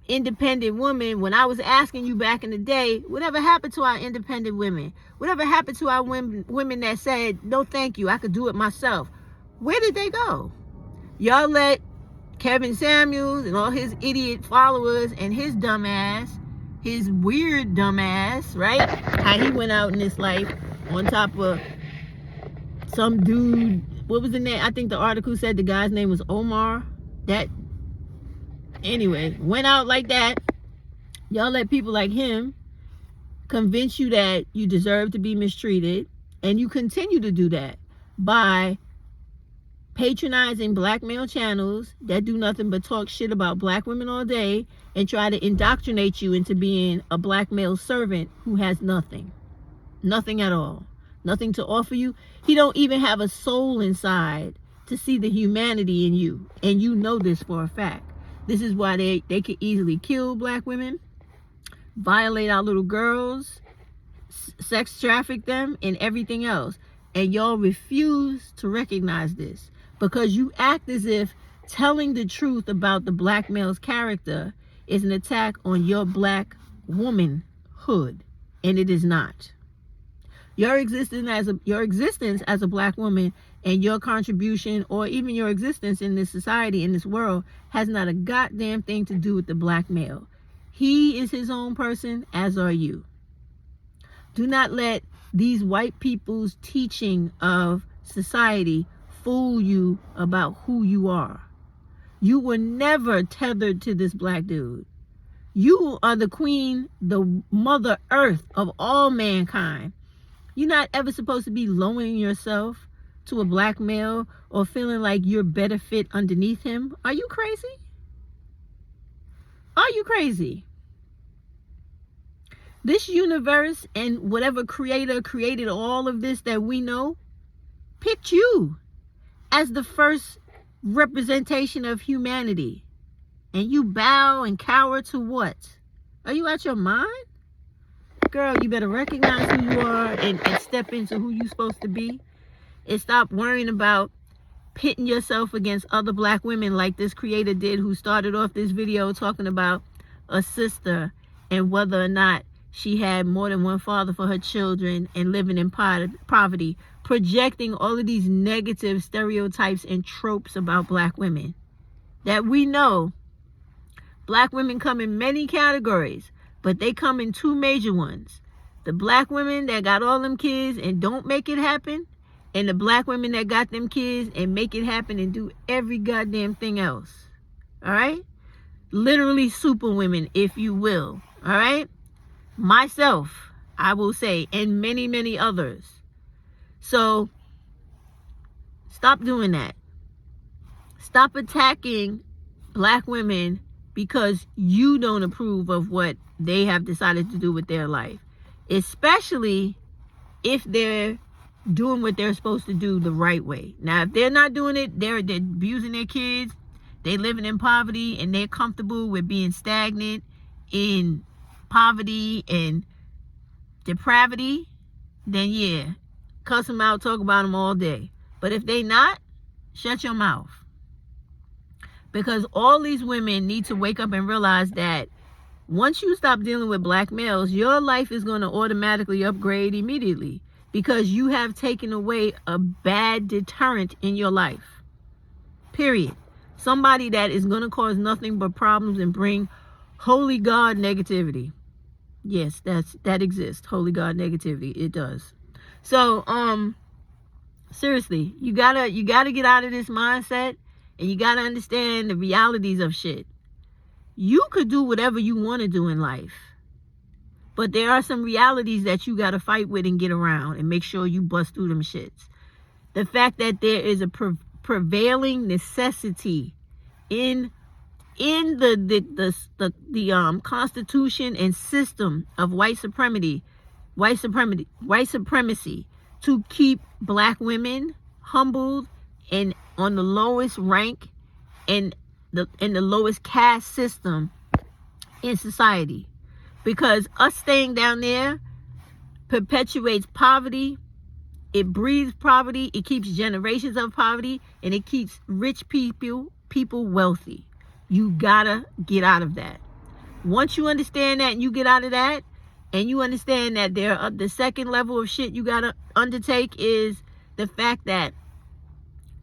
independent women. When I was asking you back in the day, whatever happened to our independent women? Whatever happened to our women that said, no thank you, I could do it myself? Where did they go? Y'all let Kevin Samuels and all his idiot followers and his dumbass, his weird dumbass, right? How he went out in this life on top of some dude. What was the name? I think the article said the guy's name was Omar. That, anyway, went out like that. Y'all let people like him convince you that you deserve to be mistreated, and you continue to do that by patronizing black male channels that do nothing but talk shit about black women all day and try to indoctrinate you into being a black male servant who has nothing at all, nothing to offer you. He don't even have a soul inside to see the humanity in you, and you know this for a fact. This is why they could easily kill black women, violate our little girls, sex traffic them, and everything else. And y'all refuse to recognize this because you act as if telling the truth about the black male's character is an attack on your black womanhood, and it is not. Your existence as a black woman and your contribution, or even your existence in this society, in this world, has not a goddamn thing to do with the black male. He is his own person, as are you. Do not let these white people's teaching of society fool you about who you are. You were never tethered to this black dude. You are the queen, the mother earth of all mankind. You're not ever supposed to be lowering yourself to a black male or feeling like you're better fit underneath him. Are you crazy? Are you crazy? This universe and whatever creator created all of this that we know picked you as the first representation of humanity. And you bow and cower to what? Are you out your mind? Girl, you better recognize who you are and step into who you're supposed to be. And stop worrying about pitting yourself against other black women like this creator did, who started off this video talking about a sister and whether or not she had more than one father for her children and living in poverty, projecting all of these negative stereotypes and tropes about black women. That we know black women come in many categories, but they come in two major ones. The black women that got all them kids and don't make it happen, and the black women that got them kids and make it happen and do every goddamn thing else. All right? Literally super women, if you will. All right? Myself, I will say, and many, many others. So, stop doing that. Stop attacking black women because you don't approve of what they have decided to do with their life. Especially if they're doing what they're supposed to do the right way. Now, if they're not doing it, they're abusing their kids, they living in poverty, and they're comfortable with being stagnant in poverty and depravity, then yeah, cuss them out, talk about them all day. But if they not, shut your mouth. Because all these women need to wake up and realize that once you stop dealing with black males, your life is going to automatically upgrade immediately, because you have taken away a bad deterrent in your life. Period. Somebody that is going to cause nothing but problems and bring holy God negativity. Yes, that exists. Holy God negativity. It does. So, seriously, you gotta get out of this mindset, and you gotta understand the realities of shit. You could do whatever you want to do in life, but there are some realities that you gotta fight with and get around and make sure you bust through them shits. The fact that there is a prevailing necessity in the constitution and system of white supremacy to keep black women humbled and on the lowest rank and in the lowest caste system in society. Because us staying down there perpetuates poverty, it breeds poverty, it keeps generations of poverty, and it keeps rich people wealthy. You gotta get out of that. Once you understand that and you get out of that, and you understand that the second level of shit you gotta undertake is the fact that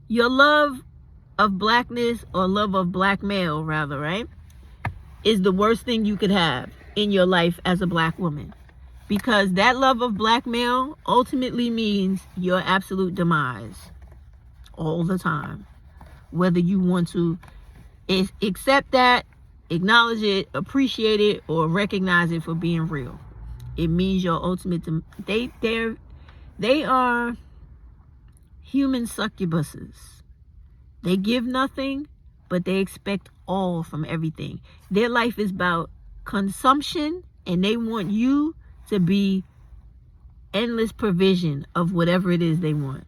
your love of blackness, or love of black male rather, right, is the worst thing you could have in your life as a black woman. Because that love of black male ultimately means your absolute demise all the time. Whether you want to accept that, acknowledge it, appreciate it, or recognize it for being real. It means your ultimate they are human succubuses. They give nothing, but they expect all from everything. Their life is about consumption, and they want you to be endless provision of whatever it is they want.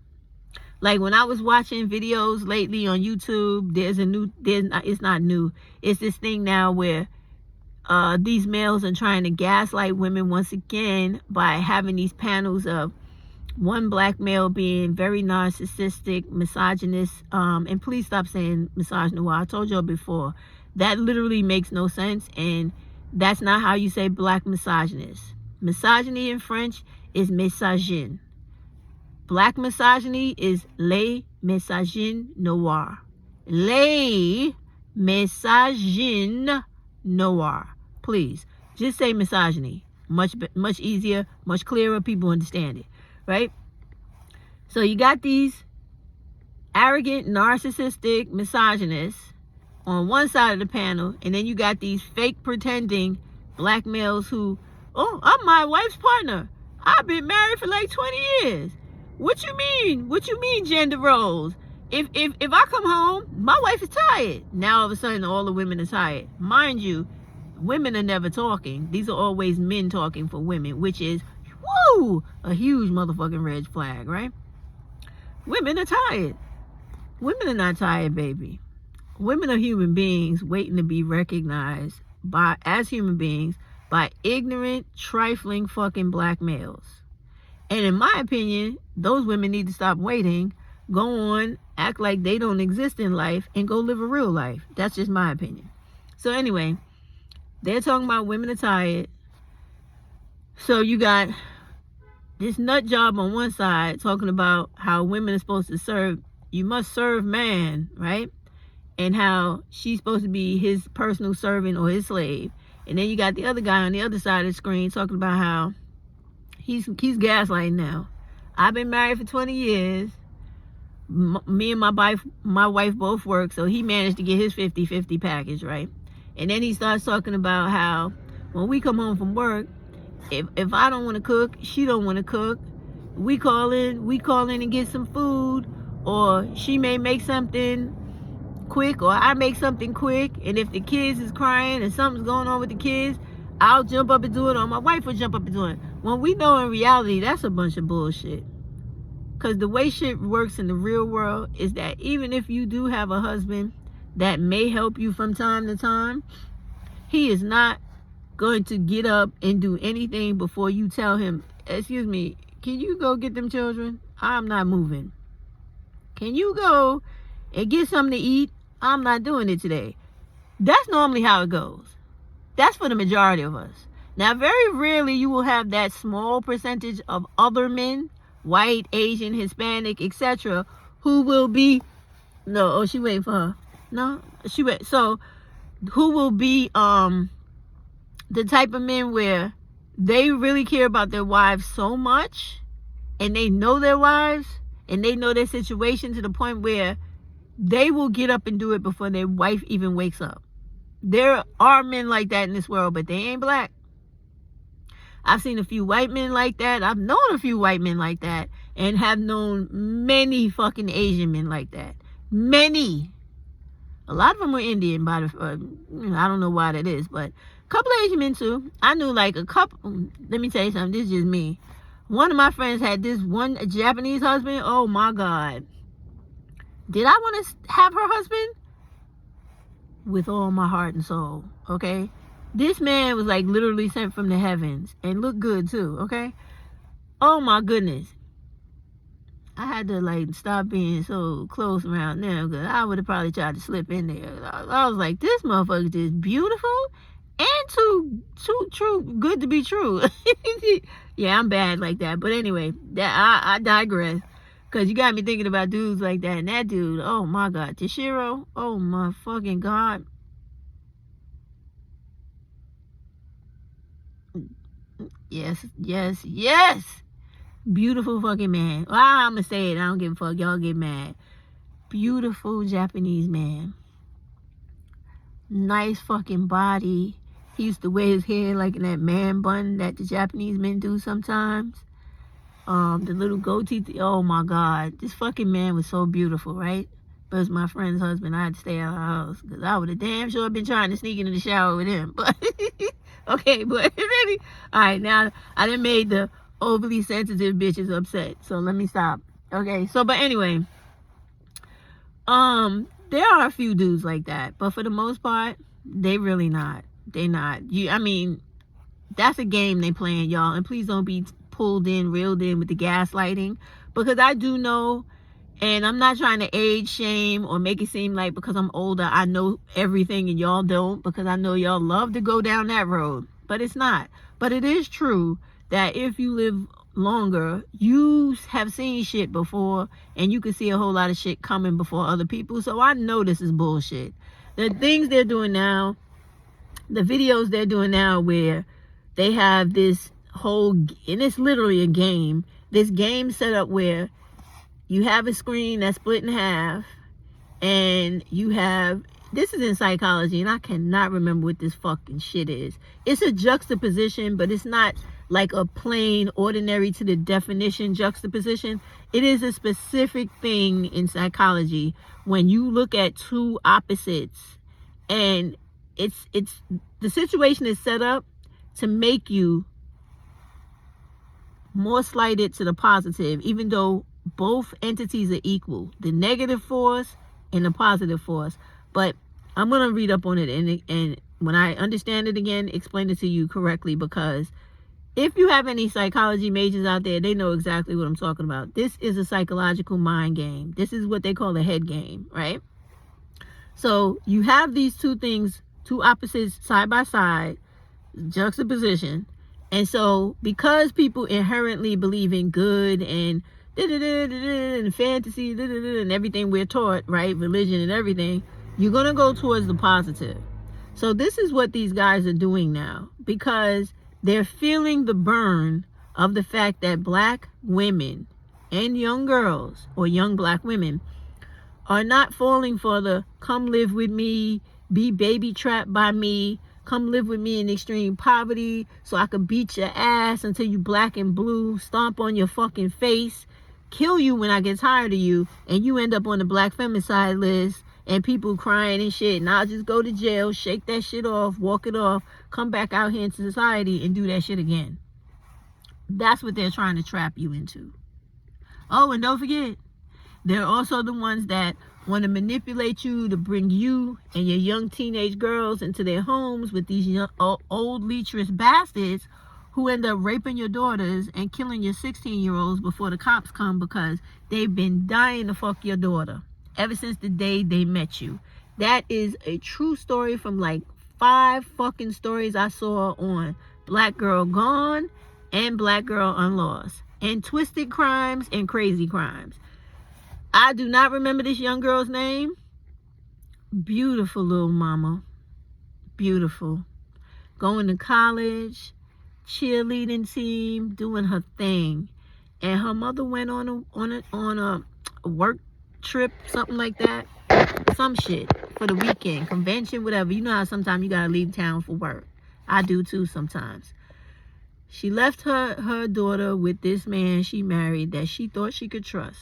Like when I was watching videos lately on YouTube, it's not new. It's this thing now where these males are trying to gaslight women once again by having these panels of one black male being very narcissistic, misogynist, and please stop saying misogynoir. I told y'all before, that literally makes no sense, and that's not how you say black misogynist. Misogyny in French is misogyne. Black misogyny is les misogynes noirs. Les misogynes noirs. Please, just say misogyny. Much easier, much clearer. People understand it, right? So you got these arrogant, narcissistic misogynists on one side of the panel, and then you got these fake pretending black males who, oh, I'm my wife's partner. I've been married for like 20 years. What you mean? What you mean gender roles? If I come home, my wife is tired. Now all of a sudden all the women are tired. Mind you, women are never talking. These are always men talking for women, which is, woo, a huge motherfucking red flag, right? Women are tired. Women are not tired, baby. Women are human beings waiting to be recognized as human beings by ignorant, trifling fucking black males. And in my opinion, those women need to stop waiting, go on, act like they don't exist in life, and go live a real life. That's just my opinion. So anyway, they're talking about women are tired. So you got this nut job on one side talking about how women are supposed to serve, you must serve man, right? And how she's supposed to be his personal servant or his slave. And then you got the other guy on the other side of the screen talking about how he's gaslighting now. I've been married for 20 years. Me and my wife both work, so he managed to get his 50-50 package, right? And then he starts talking about how when we come home from work, if I don't want to cook, she don't want to cook. We call in and get some food, or she may make something quick, or I make something quick. And if the kids is crying and something's going on with the kids, I'll jump up and do it, or my wife will jump up and do it. When we know in reality that's a bunch of bullshit. Because the way shit works in the real world is that even if you do have a husband that may help you from time to time, he is not going to get up and do anything before you tell him, excuse me, can you go get them children? I'm not moving. Can you go and get something to eat? I'm not doing it today. That's normally how it goes. That's for the majority of us. Now, very rarely you will have that small percentage of other men, white, Asian, Hispanic, etc., who will be, she waiting for her. No, she wait. So, who will be the type of men where they really care about their wives so much, and they know their wives, and they know their situation to the point where they will get up and do it before their wife even wakes up. There are men like that in this world, but they ain't black. I've seen a few white men like that. I've known a few white men like that, and have known many fucking Asian men like that. Many. A lot of them were Indian, by the I don't know why that is, but a couple of Asian men too. I knew like a couple. Let me tell you something. This is just me. One of my friends had this one Japanese husband. Oh my God. Did I want to have her husband? With all my heart and soul, okay? This man was like literally sent from the heavens and looked good too, okay? Oh my goodness. I had to like stop being so close around them because I would have probably tried to slip in there. I was like, this motherfucker is beautiful and too true, good to be true. Yeah, I'm bad like that. But anyway, I digress. Because you got me thinking about dudes like that. And that dude, oh my God. Tashiro, oh my fucking God. Yes, yes, yes. Beautiful fucking man. Well, I'm going to say it. I don't give a fuck. Y'all get mad. Beautiful Japanese man. Nice fucking body. He used to wear his hair like in that man bun that the Japanese men do sometimes. The little goatee. Oh my God. This fucking man was so beautiful, right? But as my friend's husband, I had to stay out of the house because I would have damn sure been trying to sneak into the shower with him. But okay, but all right, now I done made the overly sensitive bitches upset. So let me stop. Okay, so but anyway, there are a few dudes like that, but for the most part, they really not. They not. I mean, that's a game they playing, y'all. And please don't be pulled in, reeled in with the gaslighting, because I do know. And I'm not trying to age shame or make it seem like because I'm older, I know everything and y'all don't, because I know y'all love to go down that road. But it's not. But it is true that if you live longer, you have seen shit before and you can see a whole lot of shit coming before other people. So I know this is bullshit. The things they're doing now, the videos they're doing now where they have this whole, and it's literally a game, this game set up where you have a screen that's split in half, and you have, this is in psychology, and I cannot remember what this fucking shit is. It's a juxtaposition, but it's not like a plain, ordinary to the definition juxtaposition. It is a specific thing in psychology when you look at two opposites, and it's the situation is set up to make you more slighted to the positive, even though both entities are equal, the negative force and the positive force. But I'm going to read up on it, and when I understand it again, explain it to you correctly, because if you have any psychology majors out there, they know exactly what I'm talking about. This is a psychological mind game. This is what they call a head game, right? So you have these two things, two opposites side by side, juxtaposition. And so because people inherently believe in good and fantasy and everything we're taught, right, religion and everything, you're gonna go towards the positive. So this is what these guys are doing now, because they're feeling the burn of the fact that black women and young girls, or young black women, are not falling for the come live with me, be baby trapped by me, come live with me in extreme poverty so I could beat your ass until you black and blue, stomp on your fucking face, kill you when I get tired of you, and you end up on the black femicide list and people crying and shit, and I'll just go to jail, shake that shit off, walk it off, come back out here into society and do that shit again. That's what they're trying to trap you into. Oh, and don't forget, they're also the ones that want to manipulate you to bring you and your young teenage girls into their homes with these young, old lecherous bastards who end up raping your daughters and killing your 16-year-olds before the cops come, because they've been dying to fuck your daughter ever since the day they met you. That is a true story from like 5 fucking stories I saw on Black Girl Gone and Black Girl Unlost, and Twisted Crimes and Crazy Crimes. I do not remember this young girl's name. Beautiful little mama. Beautiful. Going to college, cheerleading team, doing her thing. And her mother went on a work trip, something like that. Some shit for the weekend, convention, whatever. You know how sometimes you gotta leave town for work. I do too sometimes. She left her daughter with this man she married that she thought she could trust.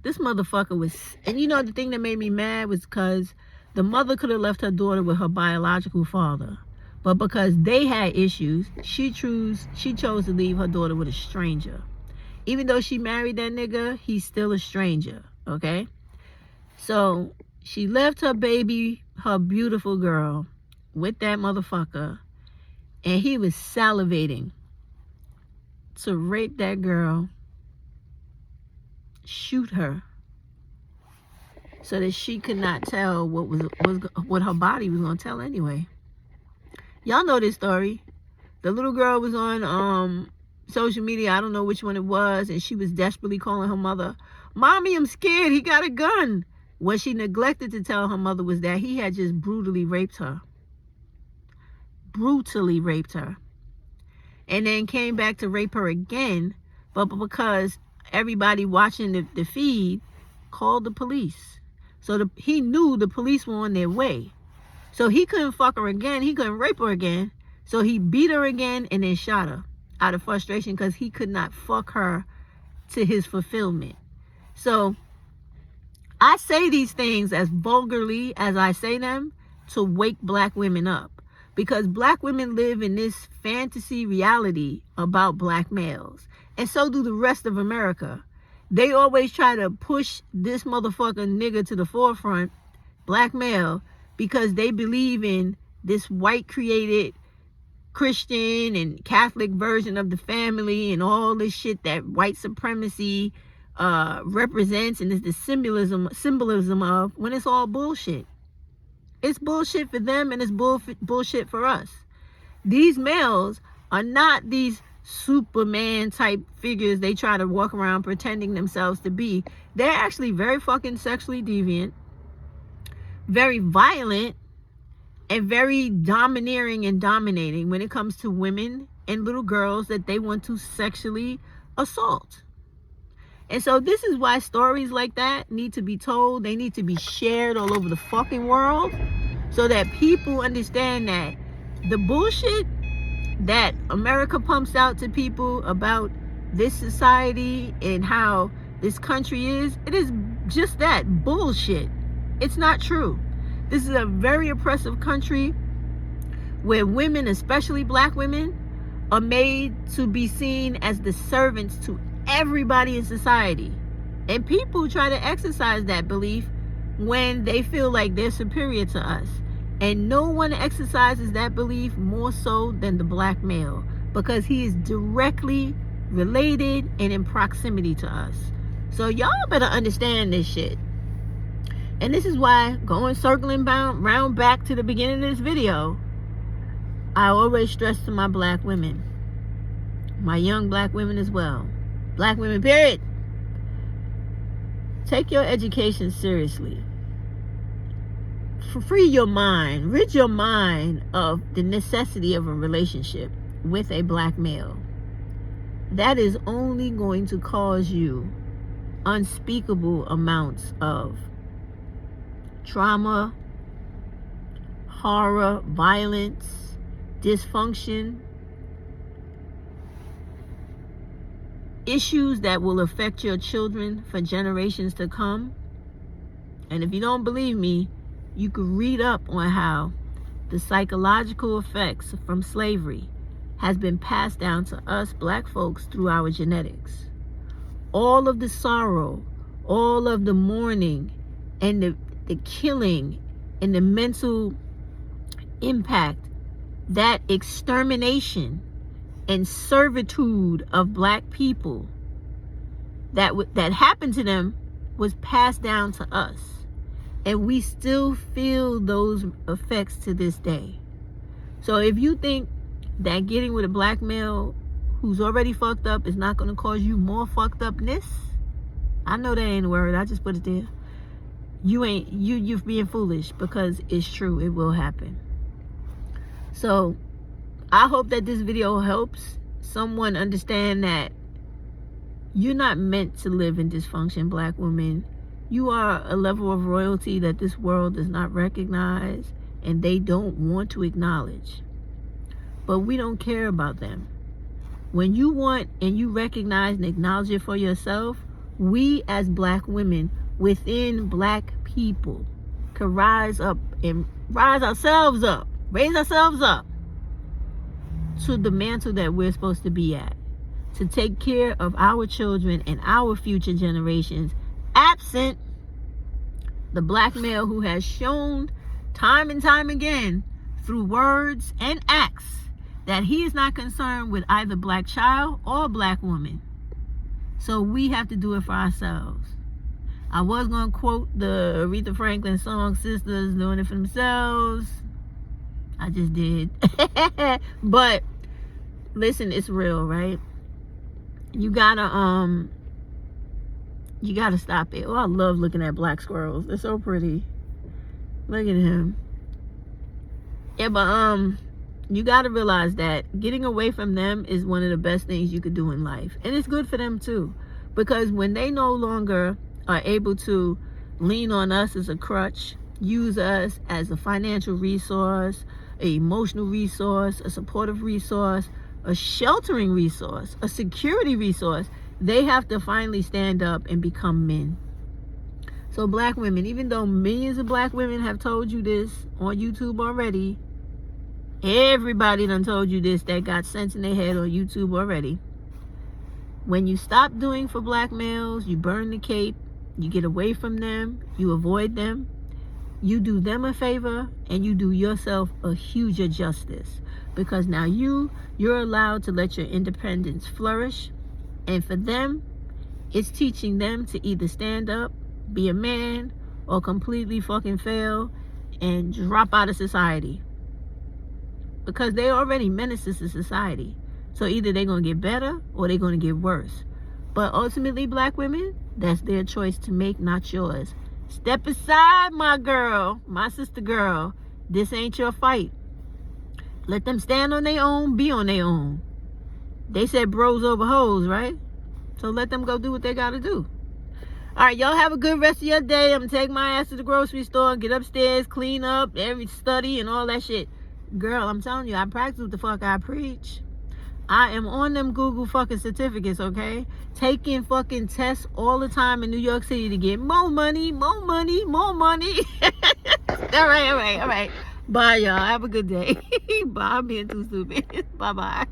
This motherfucker was, and you know the thing that made me mad was because the mother could have left her daughter with her biological father, but because they had issues, she chose to leave her daughter with a stranger. Even though she married that nigga, he's still a stranger, okay? So she left her baby, her beautiful girl, with that motherfucker, and he was salivating to rape that girl, shoot her, so that she could not tell what her body was gonna tell anyway. Y'all know this story. The little girl was on social media, I don't know which one it was, and she was desperately calling her mother, "Mommy, I'm scared, he got a gun." What she neglected to tell her mother was that he had just brutally raped her. Brutally raped her. And then came back to rape her again, but because everybody watching the feed called the police. So he knew the police were on their way. So he couldn't fuck her again. He couldn't rape her again. So he beat her again and then shot her out of frustration because he could not fuck her to his fulfillment. So I say these things as vulgarly as I say them to wake black women up. Because black women live in this fantasy reality about black males. And so do the rest of America. They always try to push this motherfucking nigga to the forefront, black male, because they believe in this white created Christian and Catholic version of the family and all this shit that white supremacy represents and is the symbolism of, when it's all bullshit. It's bullshit for them and it's bullshit for us. These males are not these Superman type figures they try to walk around pretending themselves to be. They're actually very fucking sexually deviant, very violent, and very domineering and dominating when it comes to women and little girls that they want to sexually assault. And so this is why stories like that need to be told. They need to be shared all over the fucking world so that people understand that the bullshit that America pumps out to people about this society and how this country is, it is just that, bullshit. It's not true. This is a very oppressive country where women, especially black women, are made to be seen as the servants to everybody in society. And people try to exercise that belief when they feel like they're superior to us. And no one exercises that belief more so than the black male, because he is directly related and in proximity to us. So y'all better understand this shit. And this is why, circling round back to the beginning of this video, I always stress to my black women, my young black women as well, black women period, take your education seriously. Free your mind, rid your mind of the necessity of a relationship with a black male. That is only going to cause you unspeakable amounts of trauma, horror, violence, dysfunction, issues that will affect your children for generations to come. And if you don't believe me, you could read up on how the psychological effects from slavery has been passed down to us black folks through our genetics. All of the sorrow, all of the mourning, and the killing, and the mental impact, that extermination and servitude of black people that happened to them was passed down to us. And we still feel those effects to this day. So if you think that getting with a black male who's already fucked up is not going to cause you more fucked upness, I know that ain't a word, I just put it there. You're being foolish, because it's true, it will happen. So I hope that this video helps someone understand that you're not meant to live in dysfunction, black women. You are a level of royalty that this world does not recognize and they don't want to acknowledge. But we don't care about them. When you want and you recognize and acknowledge it for yourself, we as black women within black people can raise ourselves up to the mantle that we're supposed to be at, to take care of our children and our future generations, absent the black male who has shown time and time again through words and acts that he is not concerned with either black child or black woman. So we have to do it for ourselves. I was going to quote the Aretha Franklin song, Sisters Doing It For Themselves. I just did. But listen, it's real, right? you gotta stop it. Oh, I love looking at black squirrels. They're so pretty. Look at him. Yeah, but you gotta realize that getting away from them is one of the best things you could do in life, and it's good for them too, because when they no longer are able to lean on us as a crutch, use us as a financial resource, an emotional resource, a supportive resource, a sheltering resource, a security resource, they have to finally stand up and become men. So black women, even though millions of black women have told you this on YouTube already, everybody done told you this that got sense in their head on YouTube already. When you stop doing for black males, you burn the cape, you get away from them, you avoid them, you do them a favor, and you do yourself a huge justice, because now you're allowed to let your independence flourish. And for them, it's teaching them to either stand up, be a man, or completely fucking fail and drop out of society, because they already menaces to society. So either they're going to get better or they're going to get worse. But ultimately, black women, that's their choice to make, not yours. Step aside, my girl, my sister girl. This ain't your fight. Let them stand on their own, be on their own. They said bros over hoes, right? So let them go do what they got to do. All right, y'all have a good rest of your day. I'm going to take my ass to the grocery store, get upstairs, clean up, study and all that shit. Girl, I'm telling you, I practice what the fuck I preach. I am on them Google fucking certificates, okay? Taking fucking tests all the time in New York City to get more money, more money, more money. All right. Bye, y'all. Have a good day. Bye. I'm being too stupid. Bye-bye.